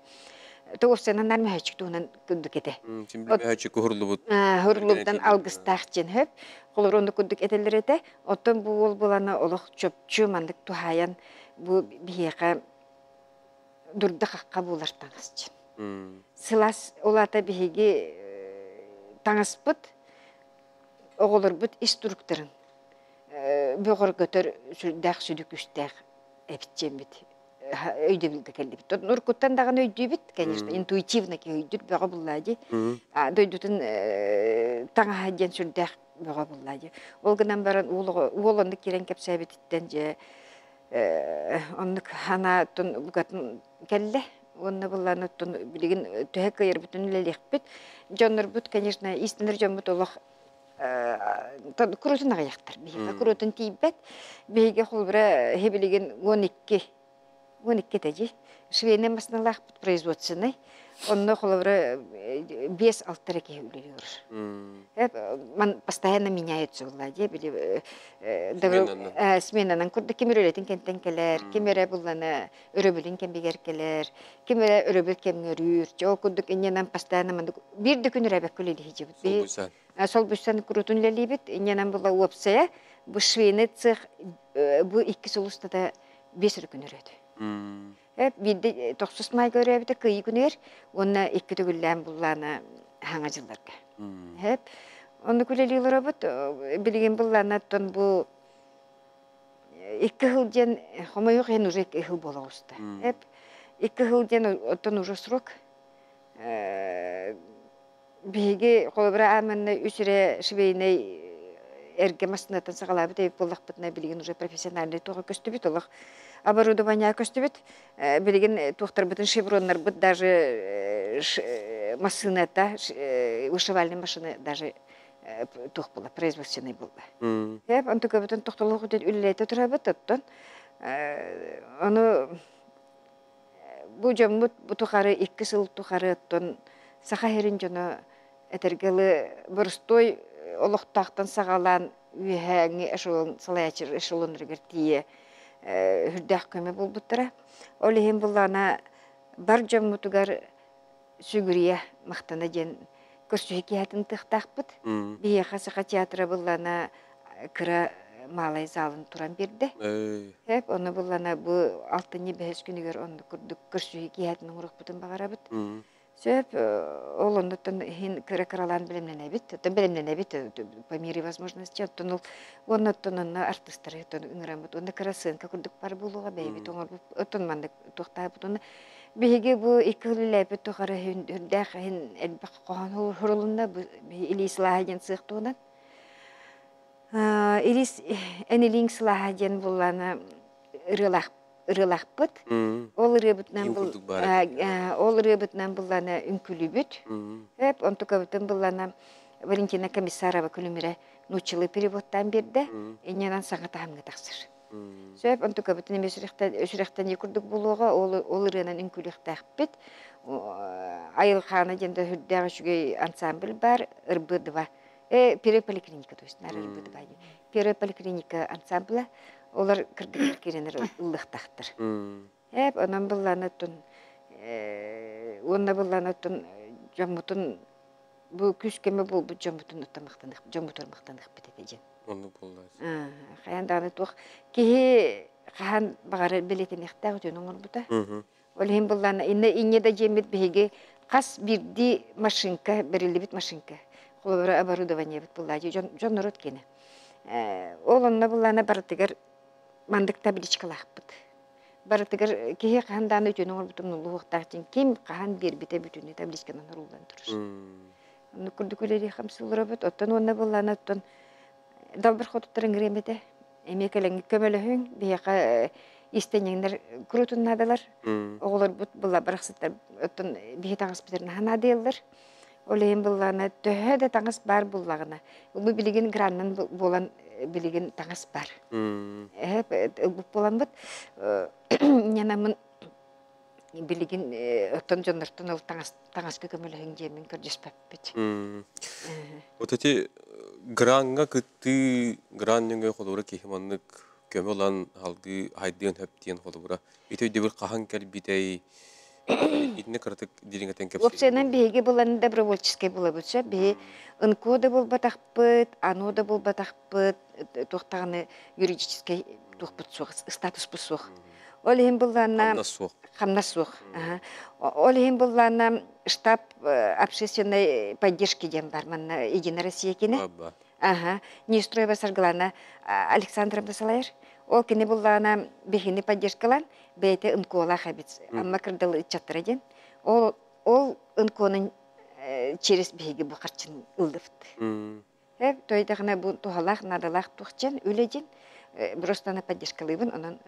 Тоғырсанан мәхәчіктуынан күндік ете. Мәхәчік ғырлыбыд. Ғырлыбыдан алғыстақ жен хөп. Қолыр онды күндік етелер ете. Оттан бұл ол боланы олық чөпчі мандық тухаян бұл бейеға дұрды қаққа болар таңыз жен. Сылас олата бейеге таңыз бұд, оғылыр бұд иструктырын. Бөғір көтір сүрдәқ сүдік үстәқ әпітчен біді. Өйді білді кәлді бит. Нұркуттан даған өйді бит, конечно, интуитивно ке өйдір бөға бұллады. Дөйдітін таңа хаден сүрдәқ бөға бұллады. Ол гынан баран уолонды керен кәпсә бітіттен же онны хана тұн бұғатын кәлді. Онны бұлланы тұн білеген төһәк көйер бүтін үлелек бит. Жоныр бұт, конечно, истінір жон бұт олық күрутын ағаяқтыр. Бейге күрутын тейбет. Бейге қолбыра хебілеген 12 тәжі. Швейный масыналақ производственный. онно холовра 5-6 ке үлелер. Man постоянно меняется владе, били сменанан курда кемерелетин кентенкелер, кемере буллана өрөбүлүн кембигеркелер, кемере өрөбүл кемнөрүр, жоо курдук инненан постоянно мандык бирди күн рәбәк күледи хижибит. Сол буйсан курутун лелибит, инненан була уопсая, бу швейный цех бу 2 сулустада 5 күн өрөдү. Бидде 9 май көрөбүтө кый күнөр, онна 2 төгүллән буллана хаңа жылдарга. Onu küleliyorlar abut, bilgin bullanattan bu 2 yıldan ama yok henüz 2 yıl bola usta. Hep 2 yıldan ottan urusruk. Bigi kolabra amanna üsre şiveyne ergemasnatan sağlabi deyip bollak bitne bilgin уже профессиональный тоғы көстүбүт олық. Оборудование көстүбүт. Билгин тухтар бүтүн шевроннар бут даже машината, вышивальные машины даже тух была, производственный был. Я он только бүтүн тухталык үтөт үлләйтә турабыт тоттон. Аны бу жаммут бу тухары 2 жыл тухары тоттон сахарин жана этергеле борстой олоқтақтан сағалан үйәңі эшелон салаячыр эшелон регертие хүрдәк көмі бұл бұттыра. Олеген бұллана бар жаммутугар сүгірия мақтана ден көрсүйеке әтін тұқтақ бұд. Бие қасыға театра бұллана кіра малай залын туран берді. Оны бұллана бұл 6 бәс күнігер оны күрдік көрсүйеке әтінің ұрық бұтын бағара бұд. Сөп, ол ондықтан хин кірі-кіралан білімленебет, по мере возможности, ондықтан онна артыстары үңірамыд, онда кірасынка күрдік бар болуға бәйбет, ондықтан мандық тоқтайбыт, онда бейге бұл 2 ләбет тоқары хүрдәқ хин әлбақ қоған хұрылында илис лағаден сықтуынан. Илис әнелің сылағаден боланы ырылақпыт, ол рыбытнан бұллана үнкілібіт. Он тұқа бұтын бұллана Валентина Комиссарова күлімірі нучылы переводтан берді, ененан саңғыта хамғы тақсыр. Сөп, он тұқа бұтын емес үшіріқтен екірдік болуға, ол ырынан үнкіліқті ақпет. Айылхана денді хүрдәғі шүгей ансамбль бар, ырбыдыва. Переполиклиника, то есть, ырбыдыва. Переполиклиника ансамбля. Олар кіргілер керенер ұлықтақтыр. Онан бұлланатын, жамутын, бұл күскеме бұл жамутын ұттамақтандық, жамут ормақтандық бітетежен. Оны бұллар. Қаяндағыны тұқ, кейі қаған бағары білетін еқтағы жөн оңыр бұта. Олығын бұлланы, инне да жемет бейге қас бірді машинка, бірілі біт машинка. Қолыбыра оборудование біт бұллады, жон ұрыт кені. Олынна бұлланы барытығыр мандык табличкалах бут. Барытыгар кеге каханданы өтөнү орбутун улуктактын ким кахан бербите бүтүнү табличканан урулдан турur. Аны күрдүкөлери хамсылыр бут. Оттон онна булланы оттон далбыр хотуттарын гремете. Эмекелең көмөлөһүң бияка истенеңдер крутуннадалар. Оголор бут булла бараксыттар оттон бие тагыс битерин ханадылар. Олейин булланы төһөдө таңыс бар буллагына. Бу билигин граннан болан билигин таңыс бар. Бу болан бут нянамын билигин оттон жоннортон ол таңыс көмөлөһүң жемин көрдөспөп бит. Отати гранга кытты гранныңга холора кехманнык көмөлан алгы хайдын хөптен холора. Итөйдө бир кахан келбитей итне картык диринgatен кепсе. Опсенен беге булан добровольческий була булса, бе ынкода бул батакпыт, анода бул батакпыт, тохтаганы юридический тохпыт сух, статус пусух. Олем буллана хамнасух. Олем буллана штаб общественной поддержки дем бар, манна Единая Россия кине. Нестроева Саргалана Александровна Салаер. Ол кене буллана бехини поддержкалан, бейте ынкола хабиц. Амма кырдылы чаттыраден. Ол ынконын через беги бухарчин ылдыфт. Тойдағына бұл тухалақ, надалақ тухчан, өледен. Просто на поддержкалыбын, онан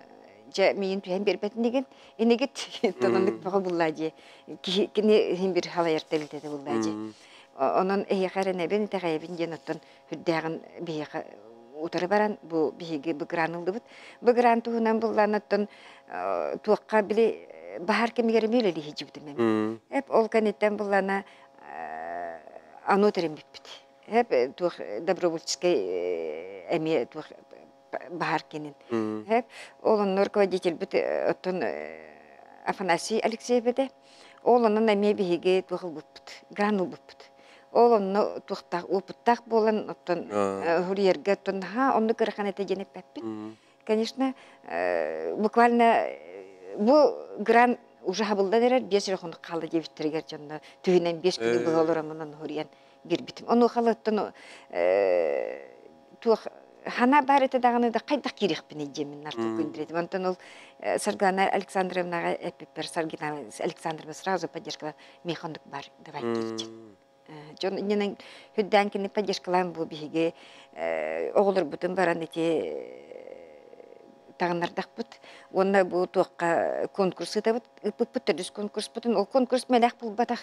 жа мейін түйен бербетін деген. Енегет тонандық бұғы бұлладе. Кене хин бір халайыр тәлітеді бұлладе. Онан әйеқарын әбен, тәғайбен ден оттан хүддәғын бейеқа утары баран бу биһиги быгран ылды бит. Быгран туһунан булланаттан туакка биле bahar kemigere mele li hijibdim men. Hep ol kanitten bulana anoterim bipit. Hep tuh добровольческий эми тух bahar kenin. Hep onun ruководитель bit otun Афанасий Алексеевде. Олонун эми биге тух бипит. Гранул бипит. Олонну тухтак опыттак болан оттон хурьерге оттон онну кыраханете женеп пеппит. Конечно, буквально bu гран уже хабылдан эрер 5 рахун калды жебиттергер жонно түйүнөн 5 күн болорамынан хурьян бирбитим. Ону халаттан тух хана барыты даганы да кайдак кирих бини жемин артык күндүрөт. Онтон ол Саргана Александровнага эпипер Саргина Александровна сразу поддержка механик бар давай келчи. Жон инен хүддән кини поддержкалан бу биге оглор бутун баран эти тагыннардак бут. Онна бу тоққа конкурсы да бут бүтүрүс конкурс бутун. Ол конкурс менак бул батак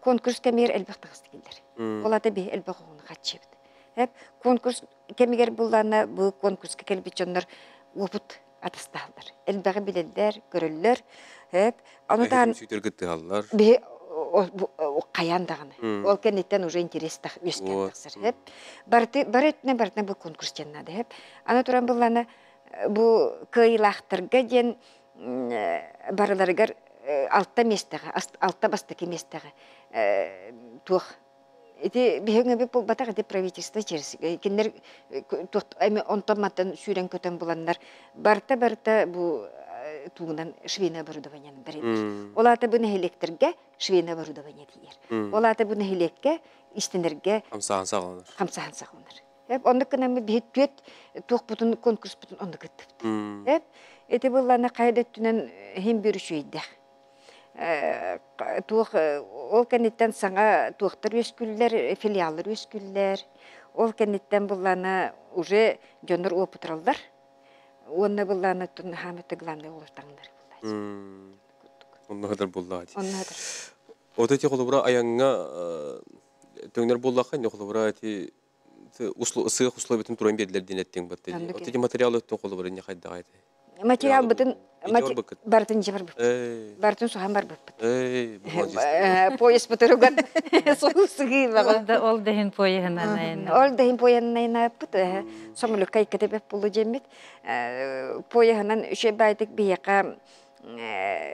конкурс кемер элбактык истегилер. Олата би элбагын катчыбыт. Хеп конкурс кемигер булларна бу конкурска келбит жоннор опыт атасталдар. Элбагы билелдер, көрөллөр. Хеп анутан сүйтергетти аллар. Би каяндаганы. Ол кенеттен уже интереста өскөн таксыр. Хеп барытна бу конкурс жаннады. Хеп аны туран булларна бу кыйлахтырга ден барыларыгар алтта местеге, алтта бастыки местеге тух. Эти бигеңе бу батак деп правительство через киндер тух эми онтоматтан сүрен көтөн буланнар. Барта бу тугунан швейное оборудованияны берет. Олата буны электрге швейное оборудование дийер. Олата буны элекке истенерге Хамсахан сагылар. Hep ondakına mı bir tüet tuğ butun konkurs butun onda gitti. Hep eti bullana kaydettünen hem bir şeydi. Tuğ ol kenitten sana tuğtar üsküller, filialler üsküller. Ol kenitten bullana уже jönür oputrallar. Onda bullana tun hamete glandı olurtanlar bullar. Onda kadar bulladı. Onda kadar. O da ki kolubra ayağına döner bullakın ne kolubra eti ысык условиятын туран бердилер денеттен бат. Отети материал өттөн колу бар не кайда кайда. Материал бутын бартын жибар бут. Бартын сухан бар бут. Поезд бутыруган соусуги бага. Ол дехин поеханайна. Ол дехин поеханайна бут. Самолет кайкыты беп булу жемит. Поеханан үше байтык бияка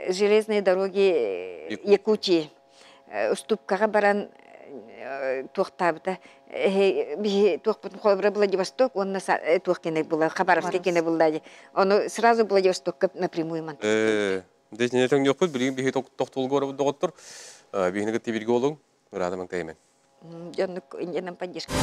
железные дороги Якутии. Уступкага баран туқтабыта би туқпын хобра Владивосток, он нас туқкене була, Хабаровске кене була. Он сразу Владивосток напрямую ман. Десь не тен yok bir bir toktol görüp doktor. Bihine gitti bir golun. Radamın taymen. Jonuk injenan поддержка.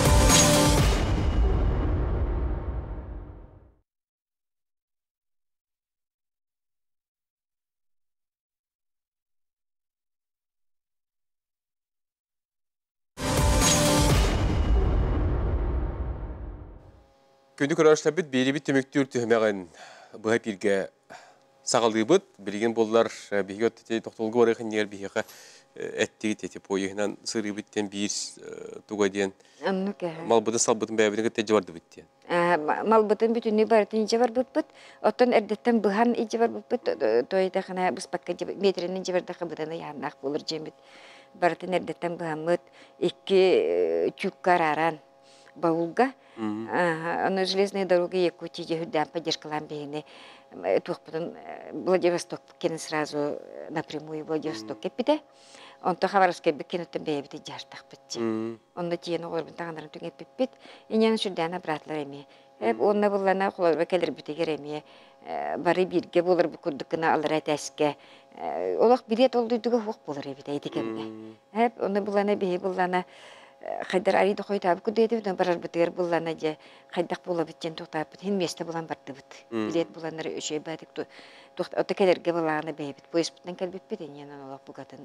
Күндү көрөштө бит бери бит төмөктүр төмөгөн бу бирге сагалды бит билген боллар биге өттө токтолго барыгын нер биге эттиги тети поюнан сыры биттен бир тугаден мал быды салбытын бәбиден тежи барды биттен мал бытын бүтүнү бартын жебар бит оттон эрдеттен быхан ижебар бит тойда гана быспакка метринин жебарда кыбыданы янак болор жемит бартын эрдеттен быхамыт икки чуккараран баулга на железные дороги Якутии Егудян поддержкалам бегины тухпутун Владивосток кен сразу напрямую Владивосток кепите он то Хабаровске бекенутен бебите жартак битти он да тиен орбун тагандарын түгеп биппит инен шүрдән обратлар эми онна буллана холор келер битегер эми бары бирге болор бу курдукна алар айтаске олак билет олдуйдуга хок болор эбите этекемге онна буллана бе буллана Хайдар ариды қойтабы күдейді бұдан барар бұтығыр бұллана же қайдақ бола біттен тоқтап бұд. Хен месті бұлан барды бұд. Билет бұланары өшей бәдік оты кәдерге бұлағаны бәйбіт. Поезд бұттан кәлбіп бет, енен олақ бұғатын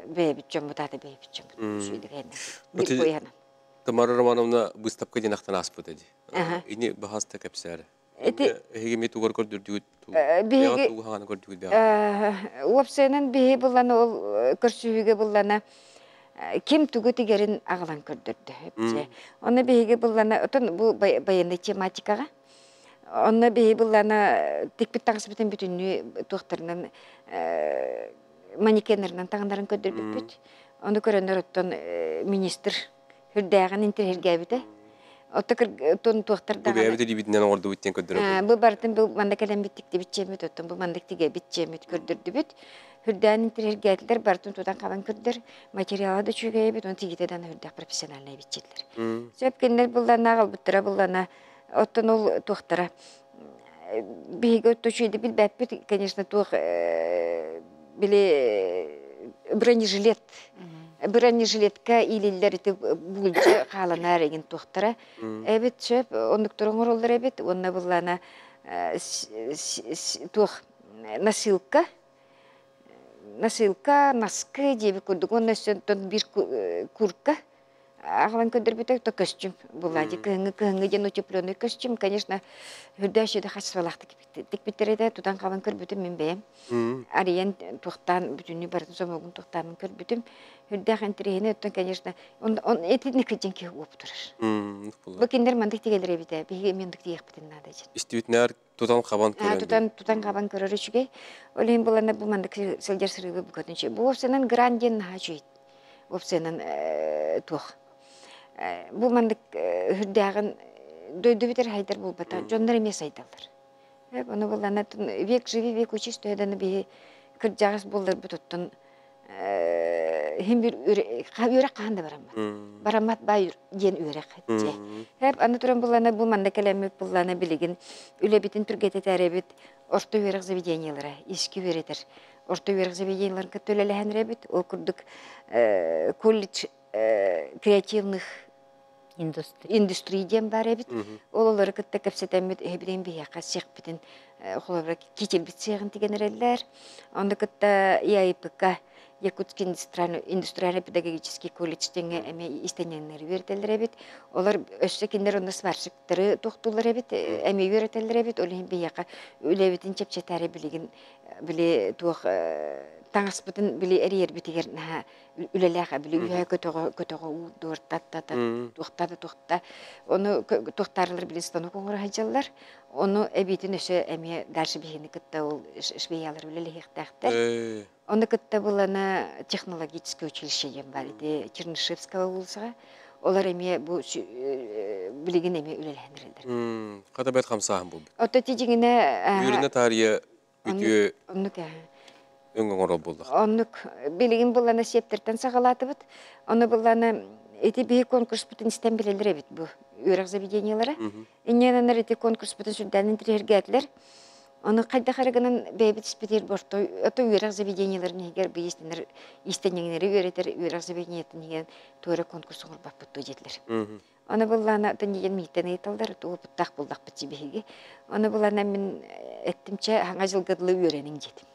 бәйбіт жон бұтаты бәйбіт жон бұд. Шүйді кәйінен. Бек қойғаны. Тамара Романовна выставка денақтан ас бұд әді. Ини бағасты кәпсәрі. Эге мет угар көрдүрдүгүт. Беге туганы көрдүгүт. Уапсенен беге бұлланы ол көрсүйіге бұлланы Кем түгү тигерин ағылан көрдірді. Оны бейге бұллана, отын бұл баянды тематикаға. Онна бей буллана тикпит таңсы бүтін бүтінні туқтарынан манекенерінен таңдарын көдір бүт. Оны көрінер оттон министр хүрдәғін интерхерге біті. Оттон туқтардан... Бұл бәйбіті лебедінен орды бүттен көдір. Бұл бартын бұл манда кәлем біттікті бітчемет, оттон бұл манда тіге бітчемет көрдірді бүт. Хүрдәғін интерхерге әділер, бартын тудан қабан көрдір, материалы да чүйге бит, оны тигетеден хүрдәқ профессиональный бітчеділер. Сөп кендер бұллана ағыл бұттыра, бұллана оттон ол туқтара. Биһиге өттөчүйді бил бәппет, конечно, тух биле бронежилетка илиллер ити булчы халана реген тухтара. Эбит сөп, ондукторун оролдор эбит, онна буллана тух носилка, носки деби курдук, онна сөндөн бир куртка. Ағылан көндір бітек, то костюм бұлады. Кыңы ден утепленный костюм, конечно, хүрдәшеді қасывалақты тек біттереді, тудан қалан көр бүтім мен бәйім. Ариян туқтан, бүтінні бардың сомығын туқтанын көр бүтім. Хүрдәқін тірейіне өттен, конечно, әтін некіден ке өп тұрыр. Бұл кендер мандық тегелер әбіді, бейге мендік тегек бітін нады жын. Истеуітінер тудан қабан көрі? Тудан қабан көрі үшіге. Олейін боланы бұл мандық сілдер сырығы бүкөтінші. Бұл опсынан гранден хажует. Опсынан туқ. Бұл мандық хүрдәғін дөйді бітер хайдар бұл бата, жондар емес айдалдар. Оны болана век живи, век учиш тойданы бей кірджағыз болдар бұтыттын хем бір өрек қағанда барамат. Барамат бай ден өрек қайтте. Аны тұран болана бұл мандық әлеміп болана білігін үлі бітін түргеті тәребет орта өрек заведениялары, ескі өретер. Орта өрек заведенияларын көттөлі әніребет, ол күрдік колледж креативных индустрийден бар әбіт. Ол олары күтті көпсетәмет әбіден бейяқа сеқ бітін қолабыра кетел біт сеғын теген әрелер. Онда күтті ИАИПК, Якутский индустриально-педагогический колледжден әме истененлері веретелер әбіт. Олар өсі кендер онда сваршықтыры тоқтулар әбіт, әме веретелер әбіт. Олың бейяқа өлі әбітін чепчетәрі білеген біле туық таңыз бұтын біле әрер бітігер үлеләға біле үйе көтіға ұлдыр, туқтады. Оны туқтарылар біле стану қоңыр хайжалар. Оны әбейтін өсі әме дәрші бейіні күтті ол швеялар үлелі хектәқтір. Оны күтті бұланы технологический училищеден бар еді Чернышевского ұлысыға. Олар әме білеген әме үлеләндірілдір. Қада бәт қамсағын бұл? Оты тежігіне... Үйріне тария үтіе... Өңгің орал болдық. Оннук билигин буллана септерден сағалаты бұд. Оны буллана эти бей конкурс бүтін істен білелер бит бұл үйрек заведениялары. Инненанар эти конкурс бүтін сүрдәнін тірергәтлер. Оны қайда қарығынан бейбіт іспетер бортой. Ото үйрек заведенияларын егер бей істенеңнері үйретер үйрек заведенияларын еген туыры конкурс оңыр бап бұтты жетілер. Оны буллана төнеген мейтен айталдар, туы бұттақ бұлдақ бұтсы бейге. Оны буллана мен әттімче хаңа жылғыдылы үйренің жетім.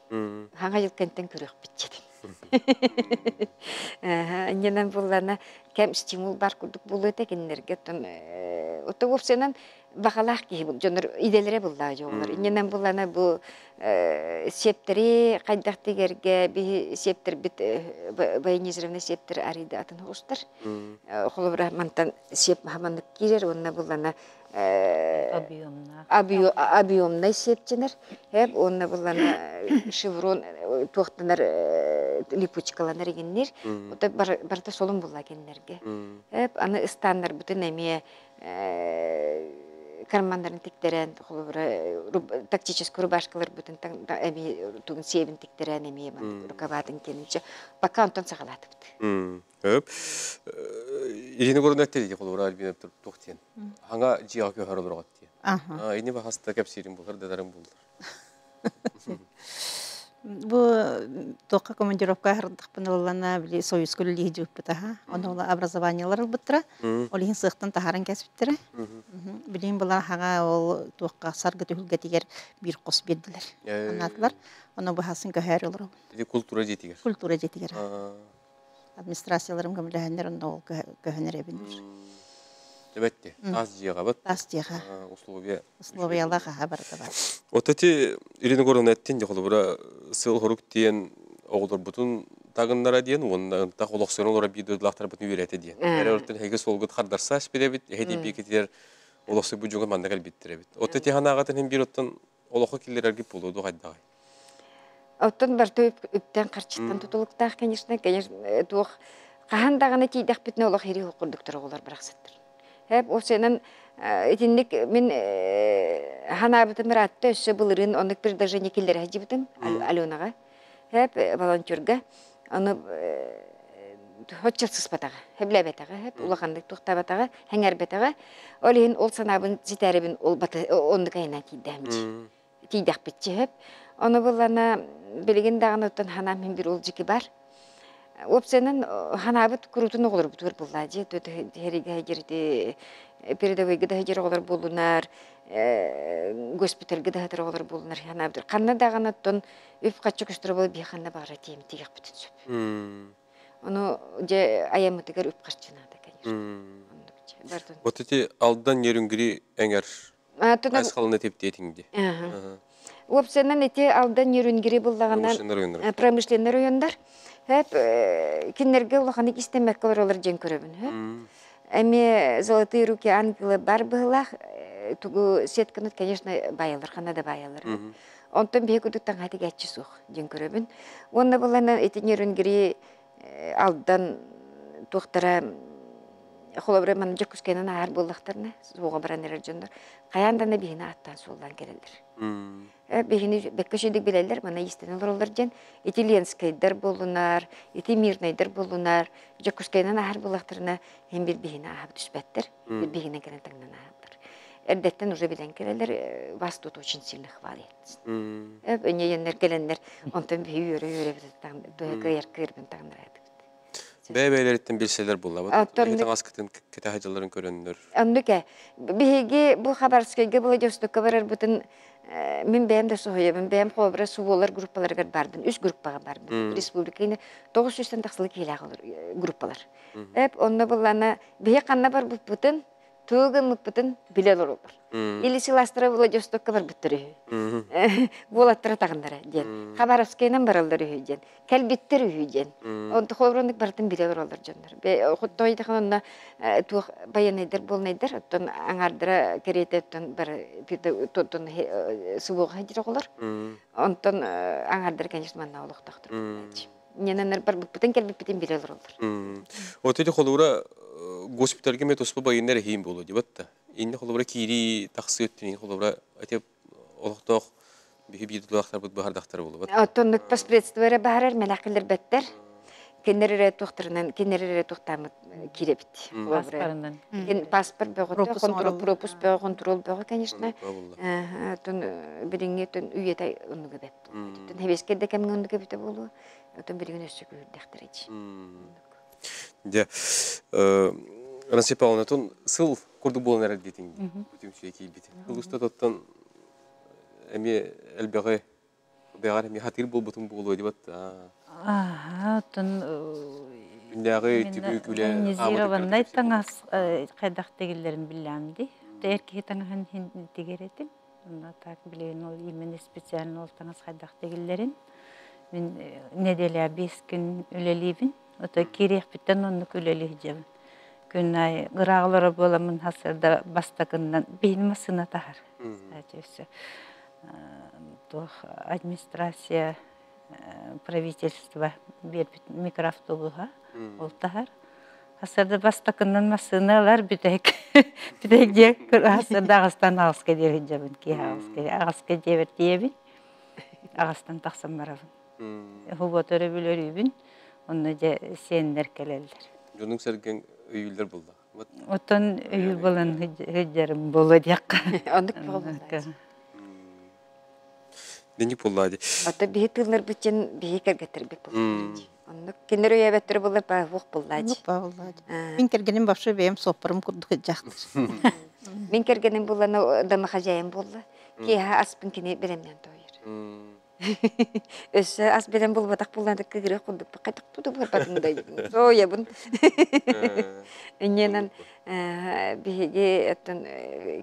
Хаңа жылкентен көрек бітчеді. Инненен буллана кәм стимул бар күрдік бұл өте кенлерге. Оты өпсенен бағалақ кейі бұл, жоныр иделері бұлла жоғылар. Инненен буллана бұл септері қайдақ дегерге септер біт байынезірівне септер арайды атын ұғыстыр. Қолы бір мантан сеп махамандық керер, онына буллана объемный септенер. Онына буллана шеврон тоқтанар липучкаланар егеннер. Ота барда солым бұлла кенлерге. Аны ыстандар бүтін әме кармандарын тектерен, тактический рубашкалар бүтін туғын себін тектерен әме рукаватын кенінші. Бака онтан сағалаты бұд. Ирина көрін әттелі қолы альбина тоқтен. Хаңа жиға көй қарылыр ғат дейін. Ені бағаста кәпсерін бұл, қырдадарың бұл. Бұл тоққа командировка ғырдықпын олана біле Союз көлі жүйіп бұтаға. Оны ола образованиялар бұттыра. Олығын сықтан тахаран кәсіптірі. Білейін бұлар хаңа ол тоққа сарғы түйілге тегер бір қос берділер. Анатылар. Оны бұхасын көхәр олар. Культура жетігер? Культура жетігер. Администрацияларым көміләхендер онда ол көхәнер әбіндер. Дәбәтте, аз жиға бұд? Аз жиға. Условиялаға барды бар. Отати Ирина көрін әттен де қолы бұра сыл ғұрық дейін оғылыр бұтын тағынлара дейін, оның тақ олықсырын олара бейді ұдылақтар бұтын үйреті дейін. Әрі ұрттың әйгі сол ғыт қардарса әшпеде біт, әйді бекетер Олосы бу жуга манда калбиттер бит. Отта тиханагатын hem bir oттан олохо киллерерги булуду гайдагай. Оттон барты үптен карчыттан тутулуктаах, конечно, туох кахандаганы тийдах битне олох хири хукурдуктар олар бараксаттыр. Хеп осенен итинник мен ханабытым ратты өссө былырын ондук предложение киллер хажибытым Аленага. Хеп волонтерга аны хотчылсыз батага, хебле батага, хеп улахандык тухта батага, хәңәр батага. Олин ол санабын зитәребин ол баты ондук айна тийдәмич. Тийдах битче хеп. Оны булана билген даган оттан хана мен бир ул жики бар. Опсенен ханабыт крутун оглор бутур буллади. Териге жерде передовойга да жер оглор булунар. Госпитальга да хатыр оглор булунар ханабыт. Канна даган оттан үп качы күстөр бол би ханна бара тем тигеп бүтүп. Оны же аямытыгар үп качына да, конечно. Вот эти алдан ерүнгүри эңер. Айсхалына тептетиңди. Опсенен эти алдан йөрүнгири буллаганнан промышленный райондар. Хеп кинерге улаханы истемек олар жен көрөбүн. Эми золотые руки ангелы бар булах, тугу сетканы, конечно, байалар, ханада байалар. Онтон бие күдүктан хати гачы сух жен көрөбүн. Онда булана эти йөрүнгири алдан тухтара холобре мен жакускенен ар буллактарны, суга баран райондар. Каяндан бийина аттан сулдан келелдер. Бегини беккешедик билелер, мана истен олар жен, итальянскайдар болунар, ити мирнайдар болунар, жакускенен ар буллактарына hem bir bihine ahab düşbettер, bir bihine gelen tangnan ahabdır. Erdetten уже bilen келелер, вас тут очень сильно хвалит. Öne yenler gelenler, ondan bir yürü doya kayar kırbın tanraydı. Beyleritten bilseler bulla. Bütün askıtın ketahacaların körünür. Anlıke, bihigi bu haberskayga bu jostukka varar bütün men benim de soğuyum, benim kobra suvolar gruppalar bardın, 3 gruppa bardın. Respublikayı 900'ten taksılık hilağı gruppalar. Hep onda bulana bihi kanna var bu bütün tuğun bütün bileler olur. İlisilastıra bu jostukka var bittiri. Volattıra tağınlara diyen. Haberskayından baralları hüyden. Kelbittir hüyden. Onda kobranlık bardın bileler olur canlar. Ve huttoydu kanonna tuğ bayanaydır, bolnaydır. Ottan anardıra kerete ottan bar tutun suvoğa hacırı olur. Ondan anardıra kendisinden oğluk taktır. Nenenler bar bütün kelbittin bileler olur. O dedi kolura госпитальге мет оспа байындар хим болу дебатта. Инде холобра кири таксы өттүн холобра атеп олокток бихи бийдулактар бут бахардактар болу. Оттонлук паспредствора бахарар мелакылар беттер. Кеннере тохтарынан кеннере тохтамыт киребит. Паспортынан. Паспорт бөгөтө контрол пропуск бөгө контрол бөгө, конечно. Тон биринге тон үйете онуга беп. Тон хебескеде кемге онуга бете болу. Тон биринге өссөк үрдөхтөрөч. Де Рансия Павловна, тон сыл курду болын әрі детіңді, бүтім сүйеке беті. Ұлыста тоттан әме әлбеғі, бәғар әме хатыр бол бұтын болу өді бәтті. Тон Үндәғі түбі күлі низированын айттан қайдақ дегелерін біләмді. Әркеге таңған дегеретім. Онда так білейін ол имені специально ол таңыз қайдақ дегелерін. Мен неделя 5 күн өлелейбін. Ота керек біттен оны күлелі жабын. Күн ай ғырағылары боламын хасырда бастақыннан бейін масына тағар. Администрация, правительство бербіт микроавтобуға ол тағар. Хасырда бастақыннан масына алар бүтәк. Бүтәк де хасырда ағыстан ағысқа дерін жабын. Ағысқа дебір дейбін. Ағыстан тақсам барабын. Хуботөрі білер үйбін. Onu da senler keleldir. Jonun sergen öýüller buldu. Otan öýül bolan hıjjarım bolajak. Ondık bolajak. Deni polladi. Ata bihi tıllar bütün bihi kergetir bir bolajak. Ondık kenler öýebettir bolar ba huq bolajak. Bolajak. Min kergenim başa benim soparım kurduk hıjjaktır. Min kergenim bolana da mahajayım boldu. Ki ha aspın kini bilemden toyur. Öse as bilen bulbadak bullandık kıgırı kurduk. Bakaydık tutu bu batındaydı. Soya bun. Önyenen bihi etten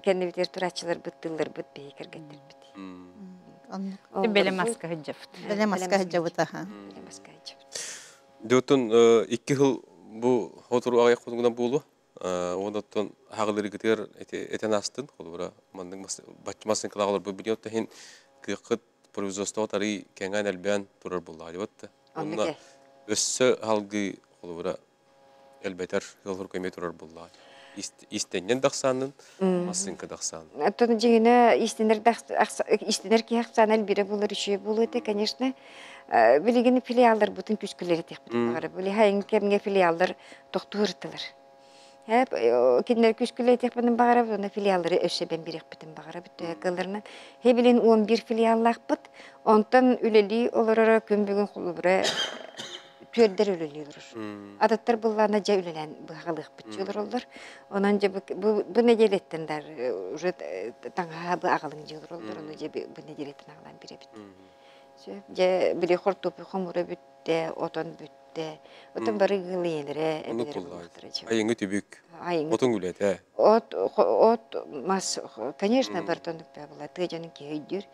kendi biter turaçılar bittiler bit bihi kergettir bit. Bele maska hıjjafıt. Bele maska hıjjafıt aha. Bele maska hıjjafıt. Dötün 2 yıl bu otur ayak kutundan bulu. Ондан хағылыры кетер етен астын, қолыбыра, мандың бачмасын қылағылар бұл біле отта хен күйқыт производство тары кәңән әлбән тұрар болды, алибатты. Онна өссі халғы қолыбыра әлбәтер ғылғыр көмей тұрар болды. Истеннен дақсанын, масынқы дақсанын. Оттон жигине истенер ки ақсан әлбире болар үше болуды, конечно, билигин филиалдар бутын күскүлері тек бутын бағары. Били хайын кемге филиалдар тоқты ұртылар. Киндер күскүлері тек бутын бағары, оны филиалдары өсебен бірек бутын бағары бүті қылырынан. Хебилин 11 филиаллақ бұт, онтан үлелі оларара көмбігін құлыбыра түрдер үлелі тұрыр. Адаттар бұллана жа үлелен бұғалық бүтчілер олар. Онан жа бұ неделеттендер, уже таңға бұ ағылың жылыр олар, оны жа бұ неделеттен ағылан біре бүт. Жа біле қортопы қомыры бүтті, отон бүтті, отон бары ғылы елері әбелері бұлақтыры. Айыңы түбік, отын үлет, ә? От, мас, конечно, бар тонып бә бұла, тұғжанын кейдер.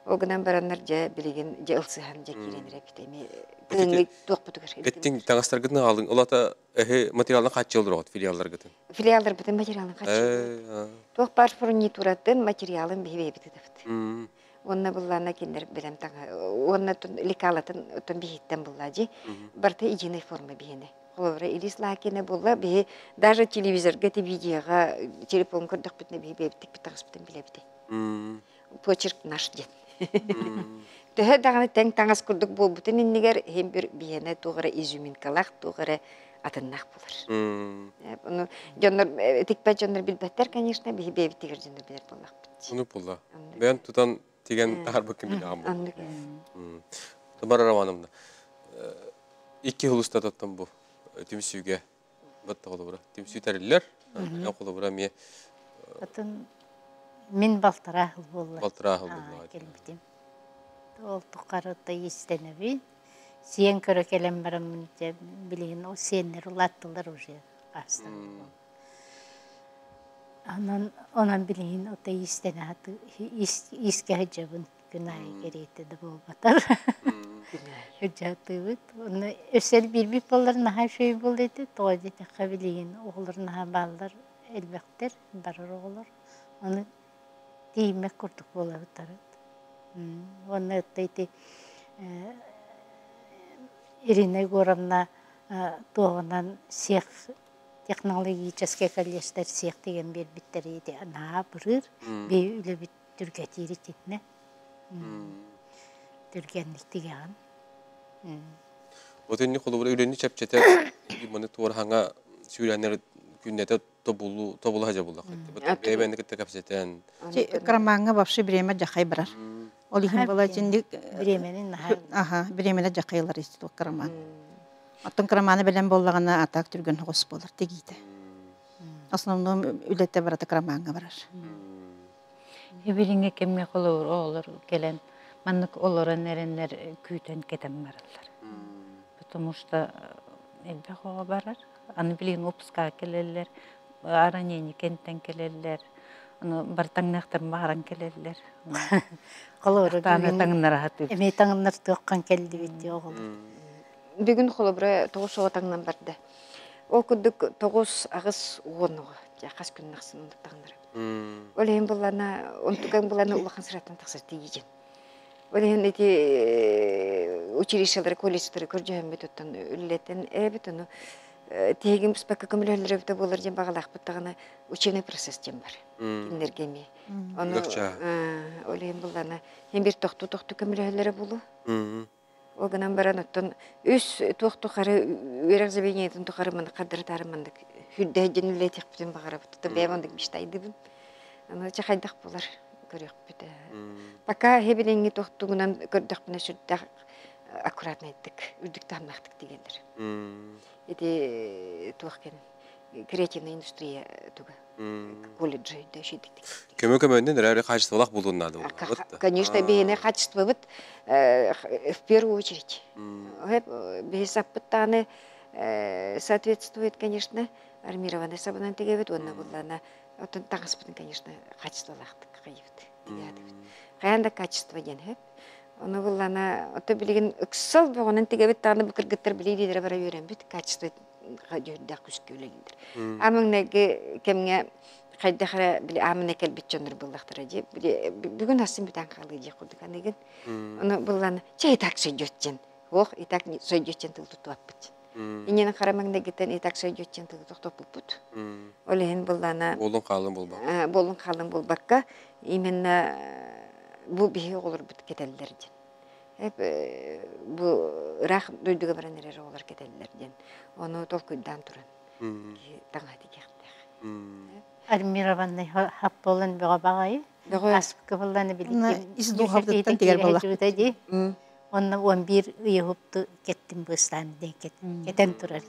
Оғынан баранлар жа білеген, жа ұлсыған, жа керенірі бітеме, күніңік тоқ бұты көрші. Кәттің таңастар күтін алдың, олата материалын қат жылдыр оғыт, филиалдар күтін? Филиалдар бұтын материалын қат жылдыр. Тоқ бар фұрынни тұратын материалын бейбей біті дәфті. Онна бұллана кендер білем таңа. Онна ликалатын ұтын бейхеттен бұлла жи, барта ижиной форма бейіне. Қолывыры илис лакені бұлла бейі, даже телевизорға, видеоға, телефон көрдік бітіне бейбей бітік бітіғыс бітін біле біте. Почерк наш ден. Төһө дағаны тәң таңас күрдік бол бұтын иннігер хем бір бейіне туғыры изюминкалақ, туғыры атыннақ болыр. Жонлар, тикпә жонлар білбәттер, конечно, бейбей бітігер жонлар білер болақ бітті. Оны бұлла. Бән тұтан теген тағар бүкін біле ағам бұл. Тұмар романымда. 2 хұлыста тұттым бұл түмсүйге бұтты қолы бұра. Түмсүй тәрілер, қолы бұра ме... Мен балтыра ақыл болы. Балтыра ақыл болы. Келімдім. Ол тұқарыда естені бейін. Сен көрі келем барамын білген, о сенер ұлаттылар уже қастан. Онан білген, ота естені аты, еске ғыжабын күнайы керейтеді бұл батар. Ғыжаты бұд. Оны өсел бір боларын аға шөй бол еді, тоғады таққа білген оғыларын аға балдар әлбәқтер, барыр оғылар. Оны деймек күрдік бола бұтарыд. Оны өттейді Ирина Егоровна тоғынан сех технологический колледждер сех деген бер биттер еді. Ана бұрыр, бей үлі бит түргәтері тетіне. Түргәнлік деген. Отенni қолыбыра үлені чәпчетер, мұны туар хаңа сүйрәнер күннеті тобулу хажа булла. Бәйбәнді кітті кәпсетен. Крамаңа бапшы біреме жақай барар. Ол ихин бола жіндік... Біременің нағай. Аха, біремені жақайлар естеді ол краман. Аттың краманы білен болағына атақ түрген ғос болар, тегейді. Основном үлетті бараты крамаңа барар. Ebirine kemme kolor olur gelen manlık olurun erenler küyten keten bararlar. Потому что elbe koğa barar. Anı bilin opska kelirler, araneni kentten kelirler. Onu bartangnaktır baran kelirler. Kolor Tane tangnar hatı. Eme tangnar toqqan keldi bitti oğul. Бүгін қолыбыра 9 соғатаңнан барды. Ол күдік 9 ағыз оғынығы. Қас күнін ақсын ондық тағындырып. Олайын бұлана, онтуған бұлана ұлақан сұраттан тақсыр дейген. Олайын әте училищелері, колледждері көржіген бет оттан үлілеттен әрбет оны тегін бұспаққа көмілерлері біті болыр ден бағалақ бұттағына учебный процесс ден бар. Кендергеме. Олайын бұлана, ең бір тоқты көмілерлері болу. Оғынан баран оттан өз тоқты-қары өрек забейнетін тұқары мұнды қадыр-тары мұнды хүрді әджін үлетек бүтін бағара бұтты. Бәйім ондық біштайды бұн. Аны чақайдақ болар көрек бүті. Бака хебеленгі тоқтығынан көрдіқ бұна сүрді аккуратны еттік, үрдік тамнақтық дегендер. Еті тоқкен креативный индустрия туга. Колледжи да шедик. Көмөкөмөндөн рәре качестволак болуунады. Конечно, бейне качество вот в первую очередь. Бейсаппыттаны соответствует, конечно, армированный сабынан тегебет, онна буллана, отын тағыспытын, конечно, качестволақтық қайыбыт. Қаянда качество ден, оны буллана, оты білген үксал бұғынан тегебет тағыны бүкіргіттер білейдері бара үйрен бүт, качество жүйдә күскөлегидер. Амыңнеге кемге кайдахара биле амына келбит жонор буллактыр ди. Бүгүн асын бүтән калды ди курдук анеген. Аны булланы чай так сөйдөтчен. Ох, и так сөйдөтчен тыл тутуаппыт. Инен карамаңнегетен и так сөйдөтчен тыл токтоппут. Олен булланы Болун калын болбак. Болун калын болбакка именно бу бии олор бут кетелдер ди. Бу рах дойдуга баранерер олар кетелдер ди. Оны толкуйдан туран. Таңа дигәктә. Армированный хапполын бага багай. Аспкы булланы билген. Исдухавдыттан тигер боллак. Онна 11 ыйыпты кеттим быстан декет. Кетен турар.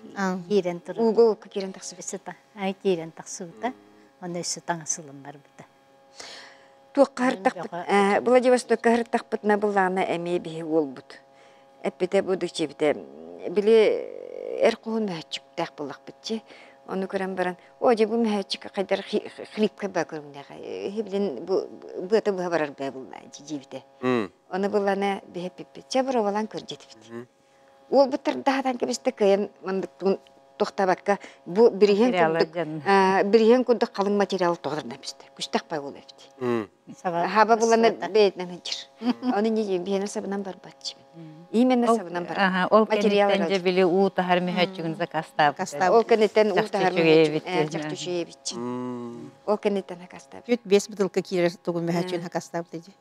Кирен турар. Уго кирен таксы. Бесата. Ай кирен таксыта. Онда өсө таңсылым бар буда. Туққартақ Владивостокка хыртақпытна булланы әме бихи олбут. Әппете будық жебіте. Біле әрқуын мәхәтчік тәқ бұллақ бітче. Оны көрен баран, о, же бұл мәхәтчік қайдар хлипка ба көріңдәға. Хеблен бұғыты бұға барар бә бұлла жебіте. Оны булланы бихи пиппет. Че бұра балан көр жетіпет. Ол бұттар дағадан кебесті көйен мандықтың тоқтабакка бу бирген күндік қалың материал тоғырна бісті. Күштақ бай ол өфті. Хаба бұланы бейтнен жыр. Оны не дейін, бейені сабынан бар батчы. Именно сабынан бар. Ол кенеттен же білі уыты харми хөтчігін закастап. Ол кенеттен уыты харми жақтүші ебітчі. Ол кенеттен хакастап. Күт 5 бутылка кирер тугун мәхәчүн хакастап dedi.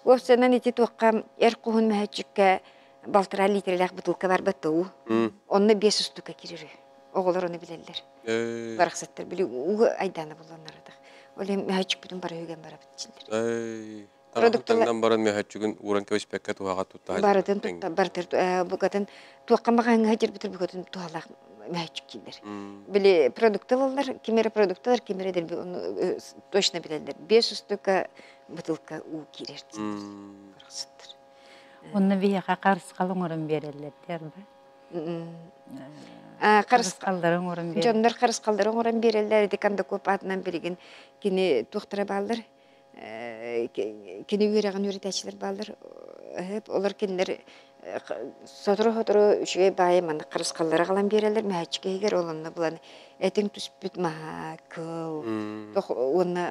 Ол сенен ити туаққам ер қуғын мәхәчікке балтыра литрлях бутылка бар баттау. Онны 500 тука кирер. Оғылар оны білелдер. Барақсаттар білі уғы айданы боланар адық. Оле мәхәчік бүтін бара өген бара бітчілдер. Продуктардан баран мәхәчігін уран көспекке туаға тұтта. Баратын тұтта, бартыр бұғатын туаққамаған ғайдер бітір бұғатын туалақ мәхәчік кейдер. Білі продукталар, кемері продукталар, кемері дәл точно білелдер. 500 тука бутылка у кирер. Барақсаттар. Онны бияға қарыс қалың орын берелер, дер бі? Қарыс қалдырың орын берелер. Жондар қарыс қалдырың орын берелер. Деканда көп атынан береген кені туқтыра балдар. Кені үйреген үйретәшілер балдар. Олар кенілер сотыры-хотыры үшіге байы маңды қарыс қалдыра қалан берелер. Мәхәчіке егер оланна бұланы әтің түспіт маға, кыл, оны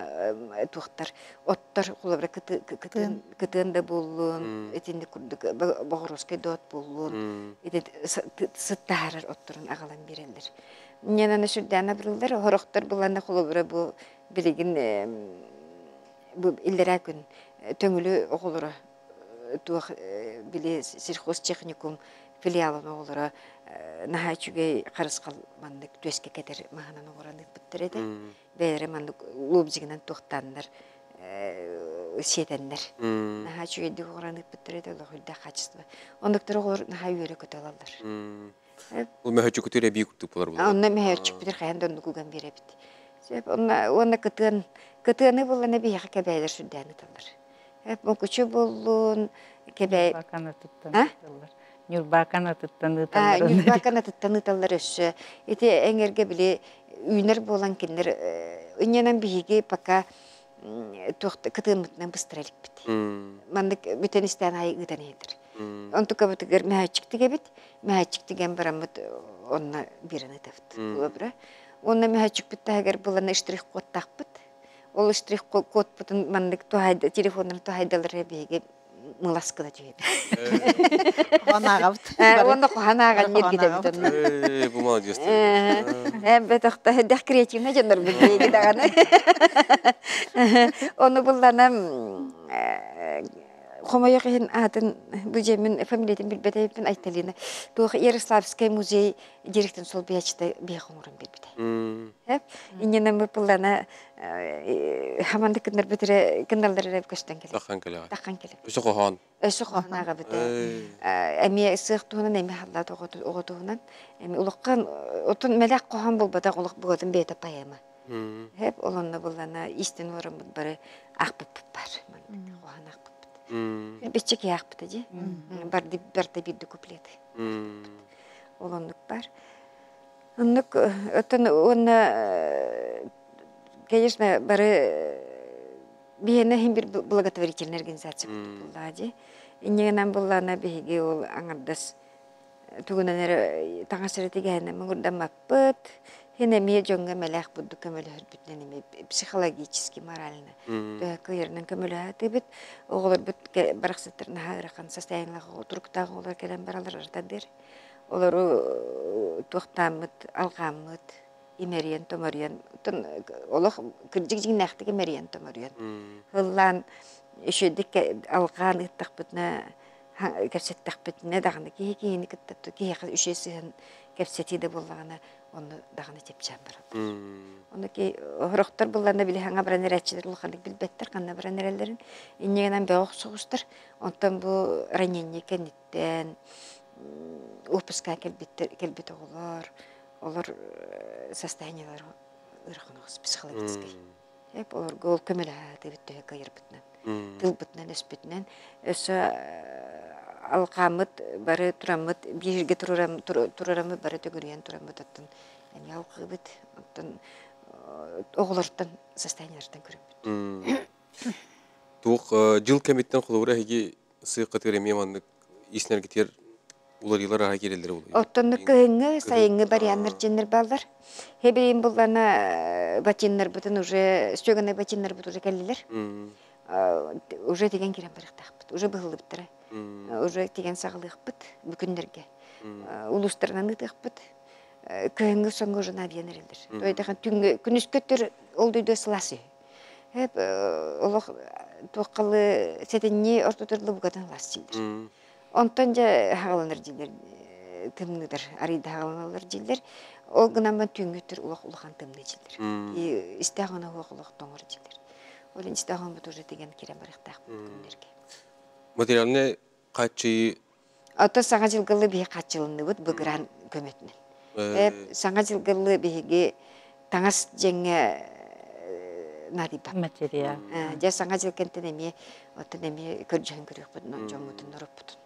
туқтар, оттар құлабыра кітінді болуын, әтінде күрдік бағыроске дот болуын, сыттағарар оттарын ағалан берелер. Ненаны сүрдәна бірілдер, хорықтар бұланы құлабыра бұл білеген иллера күн төңілі оғылыры туақ біле сельхозтехникум филиалын оғылыры нахачугей қарыс қалмандық төске кетер мағанан оғырандық біттір еді. Бәйірі мандық лобзігінен тоқтандар, сетендер. Нахачугейді оғырандық біттір еді, олық үлді қачысты. Ондықтыр оғыр наха үйері көті алалар. Ол мәхәчік көтері бей күттік болар болар? Онна мәхәчік бітір қайында онды көген бере біт. Онна кытыны боланы бейіға кәбәйлер сүрдәні талар. Мүкүчі болуын кәбәй... Нюрбакана тұттаны талар. Нюрбакана тұттаны талар өсі. Еті әңерге біле үйнер болан кендер үненен бейіге пака кытын мұтынан бұстыралық біт. Мандық бүтін істен айы ұдан едір. Онтука бұтығыр мәхәчіктіге біт. Мәхәчіктіген барамыд онна біріні тафт. Онна мәхәчік бітті әгер боланы штрих-код тақпыт. Ол штрих-код бұтын мандық телефонын туайдалары бейге мыласкыда жүйеді. Қуанаға бұт. Онда қуанаға нергеде бұтын. Бұл молодец. Бәт оқта дәқ креативна жандар бұл бейге дағаны. Оны бұллана Хомайық ең атын бүжемін фамилиятын білбетейпін айталина. Туғы Ярославскай музей директен сол бейачты бейхің ұрын білбетай. Иненен бұллана хаманды кіндер бітірі кіндалдары көстен келі. Таққан келі. Өсі қоған? Өсі қоғанаға біті. Әме сыйық туғынан әме халлады оғытуғынан. Ұлыққан, отын мәләк қоған болбада ұлық бұғатын бейті паяма. Оланна бұллана истин орын бұд бары ақпып бар. Қоған ақпып. Бесчек яқпыты де. Барды бидді көпледі. Оланлық бар. Онлық, оны, конечно, бары бейені хем бір благотворительный организация бұллады. Инегенен бұллана бейге ол аңырдас Тугунанер таңасыры тигәһенә мыңурдамаппыт. Хенеме жонга мелах будду көмөлөр бүтненеме психологически, морально. Көйернен көмөлөр тибит. Оголор бут бараксыттырна харакан состояниеларга туруктагы олар келен баралар артадыр. Олар туктамыт, алгамыт, имериен томориен. Олох кыржык нахтыгы мериен томориен. Хыллан ишедик алган иттакбытна кепсеттакбытна даганы кийини кыттатты кийха үшесен кепсетиде боллагана onu dağını tepçen barad. Onu ki horoktar bullarına bile hanga braneretçiler ulkanlık bilbetler kanna branerelerin innegenen beğok soğustar. Ondan bu ranyenye kenitten upuska kelbet oğular. Olur состояниялар ырхынығыз психологический. Hep olur gol kömülahati bitti kayır bitnen. Tıl bitnen, es bitnen. Ösü alqamıt, bari turamıt, bir yerge turaramı, bari tögürüyen turamıt attın. Yani alqı bit, attın oğulardan, состояниялардан көрüm bit. Туқ жыл кеметтен құлығыра хеге сыйқы тіремеманлық есінер кетер улар йылар аға керелдері олай. Оттонны кыһыңы, сайыңы барианнар жиннер балдар. Хебейін бұллана бачиннар бұтын уже, сөгіні бачиннар бұт уже кәлілер. Уже деген керен барықтақ бұт, уже бұғылы бұттыры. Уже деген сағылық бұт бүкіндерге. Улустарынан ұтық бұт. Кыһыңы соңғы жына бейенер елдер. Тойдаған түнгі күніс көттір ол дүйді сыласы. Хеп олық тоққалы сетенне ортотырлы бұғатын лас сейдер. Онтан жа хағаланыр дейлер, тымныдар, арыйда хағаланыр дейлер. Ол гынаман түңгітір улақ-улақан тымны дейлер. Истағына улақ-улақ тоңыр дейлер. Олен истағын бұт уже деген керен барықтақ күндерге. Материалны қачы... Ото саңа жылғылы бейі қатчылынны бұд бұғыран көметінен. Саңа жылғылы бейге таңас жәңе надипа. Материал. Жа саңа жылгентен әме, отын әме көржен көрек бұдын, жоңытын ұрып бұдын.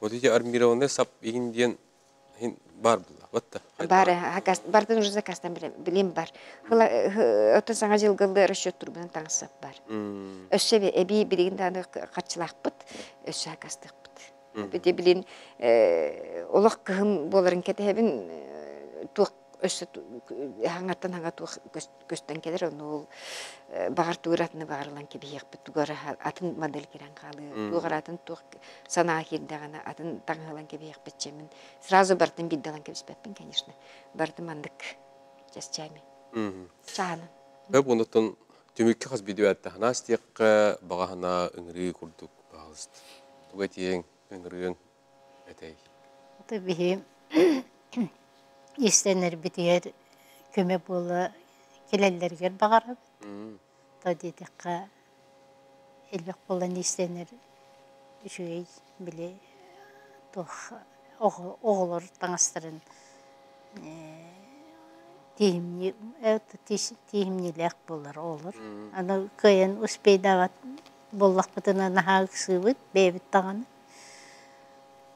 Вот эти армированные сап индиен бар была, вот так. Бар, бардың уже заказдан білем бар. Отын саңа жылғылы расчет тұрбынан таңыз сап бар. Өссебе әбей білеген даны қатшылақ бұд, өссі акастық бұд. Бөте білен олық кығым боларын кетебін туық өссі хаңаттан хаңа туық көстен келер, оны ол бағар туғыратыны бағарлан кебейек бұд. Туғары атын модель керен қалы, туғыр атын туық санаға келдіғана атын таңғалан кебейек бітчемін. Сразу бартын биддалан кебіспетпін, конечно. Барды мандық жасчаймен. Чағанын. Өп, оныттан төмекке қаз бедеу әтті хана стеққа бағахана үңірі күрдік бағылысты. Туға тейін үңірігін әтәй. Оты бейі естенер бітер көме болы келелергер бағарып. Тадидіққа әлбек болан естенер үшігей біле оғылыр таңастырын тейімнелек болар олар. Аны көйен ұспейдағат боллақ бұтына нағақ сүйбіт, бейбіт тағаны.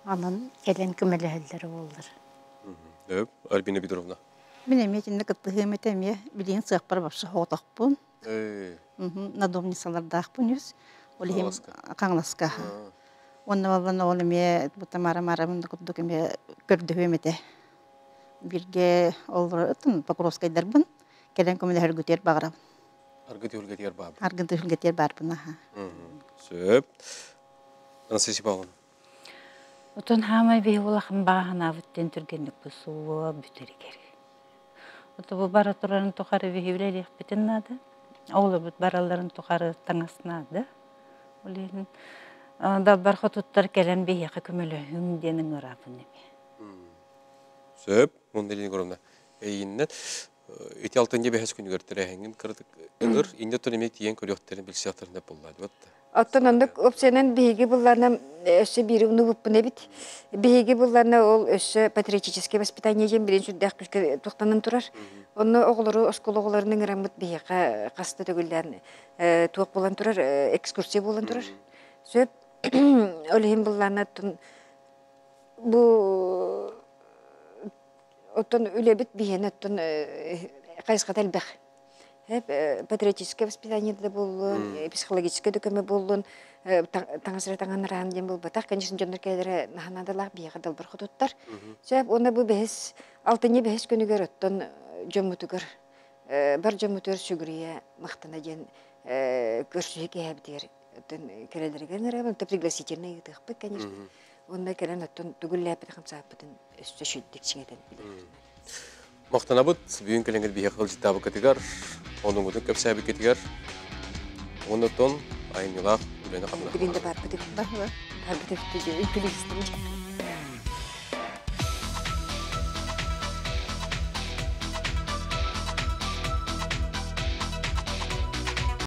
Анын келен көмелі олар. Өп, Альбина Петровна. Мен әметінді кіттіғым етеме білейін сықпар бапшы хоғытақпын. Надомни салардақпын өз. Олығым қаңласқа. Онны балбаны ол әме бұта мара-марамынды күттік әме көрдіғым ете. Бірге олыр ұтын Покровскайдарбын. Келен көмелі әргітер бағырабын. Аргыты-үлгетер бабы. Аргыты-үлгетер барбын. Сөп. Анастасия Павловна. Отон хамай бей олақын бағана бүттен түргенлік бұл суы бүтері керек. Оты бұл бара тұрарын тұқары бейбілелік бітін нады. Олы бұт бараларын тұқары таңасынады. Олейін да барқа тұттар кәлен бейеқі көмілі үңденің ұрабын еме. Сөп, мұнделін көрімді. Әйіннен, өте алтын де бәхес күні көрттірі әңгін кірдік. Үңір, инде тұр емек дейін көріоқтарын білсияқтарында болады. Оттон ондық опсияның бейгі бұлларына өсі бірі ұны бұппын әбіт. Бейгі бұлларына ол өсі патриотический воспитание жем бірін сүрдәқ күшке тұқтанын тұрар. Оны оғылыры, оскол оғыларының рамыт бейгі қасты төгілдерін туық болан тұрар, экскурсия болан тұрар. Сөп, өлігін бұлларына оттон үлебіт бейін оттон қайысқа тәлбәқ. Патриотическое воспитание да болун, психологическое докеме болун, таңасыра таңаныран дем бол батак, конечно, жондар кәдері наханадалар бияға далбар құтуттар. Сөйіп, оны бұл бәхес, алтыне бәхес көнігер оттон жомутугар, бар жомутугар сүгірия мақтана ден көрсүйе кәбдер. Керелерген әрәбін, тіп пригласительный ұтықпы, конечно. Онда кәрен оттон түгілі әпіті қамсаппытын үсті шүттік чіңеден білер. Мақтанабыт, бүгін кәлеңгіл бейе қылжыттабы кәтігер, оның ұдың көпсі әбі кәтігер, оны тон айын ұлақ үлені қамына. Бірінде бар бұдық. Бар бұдық.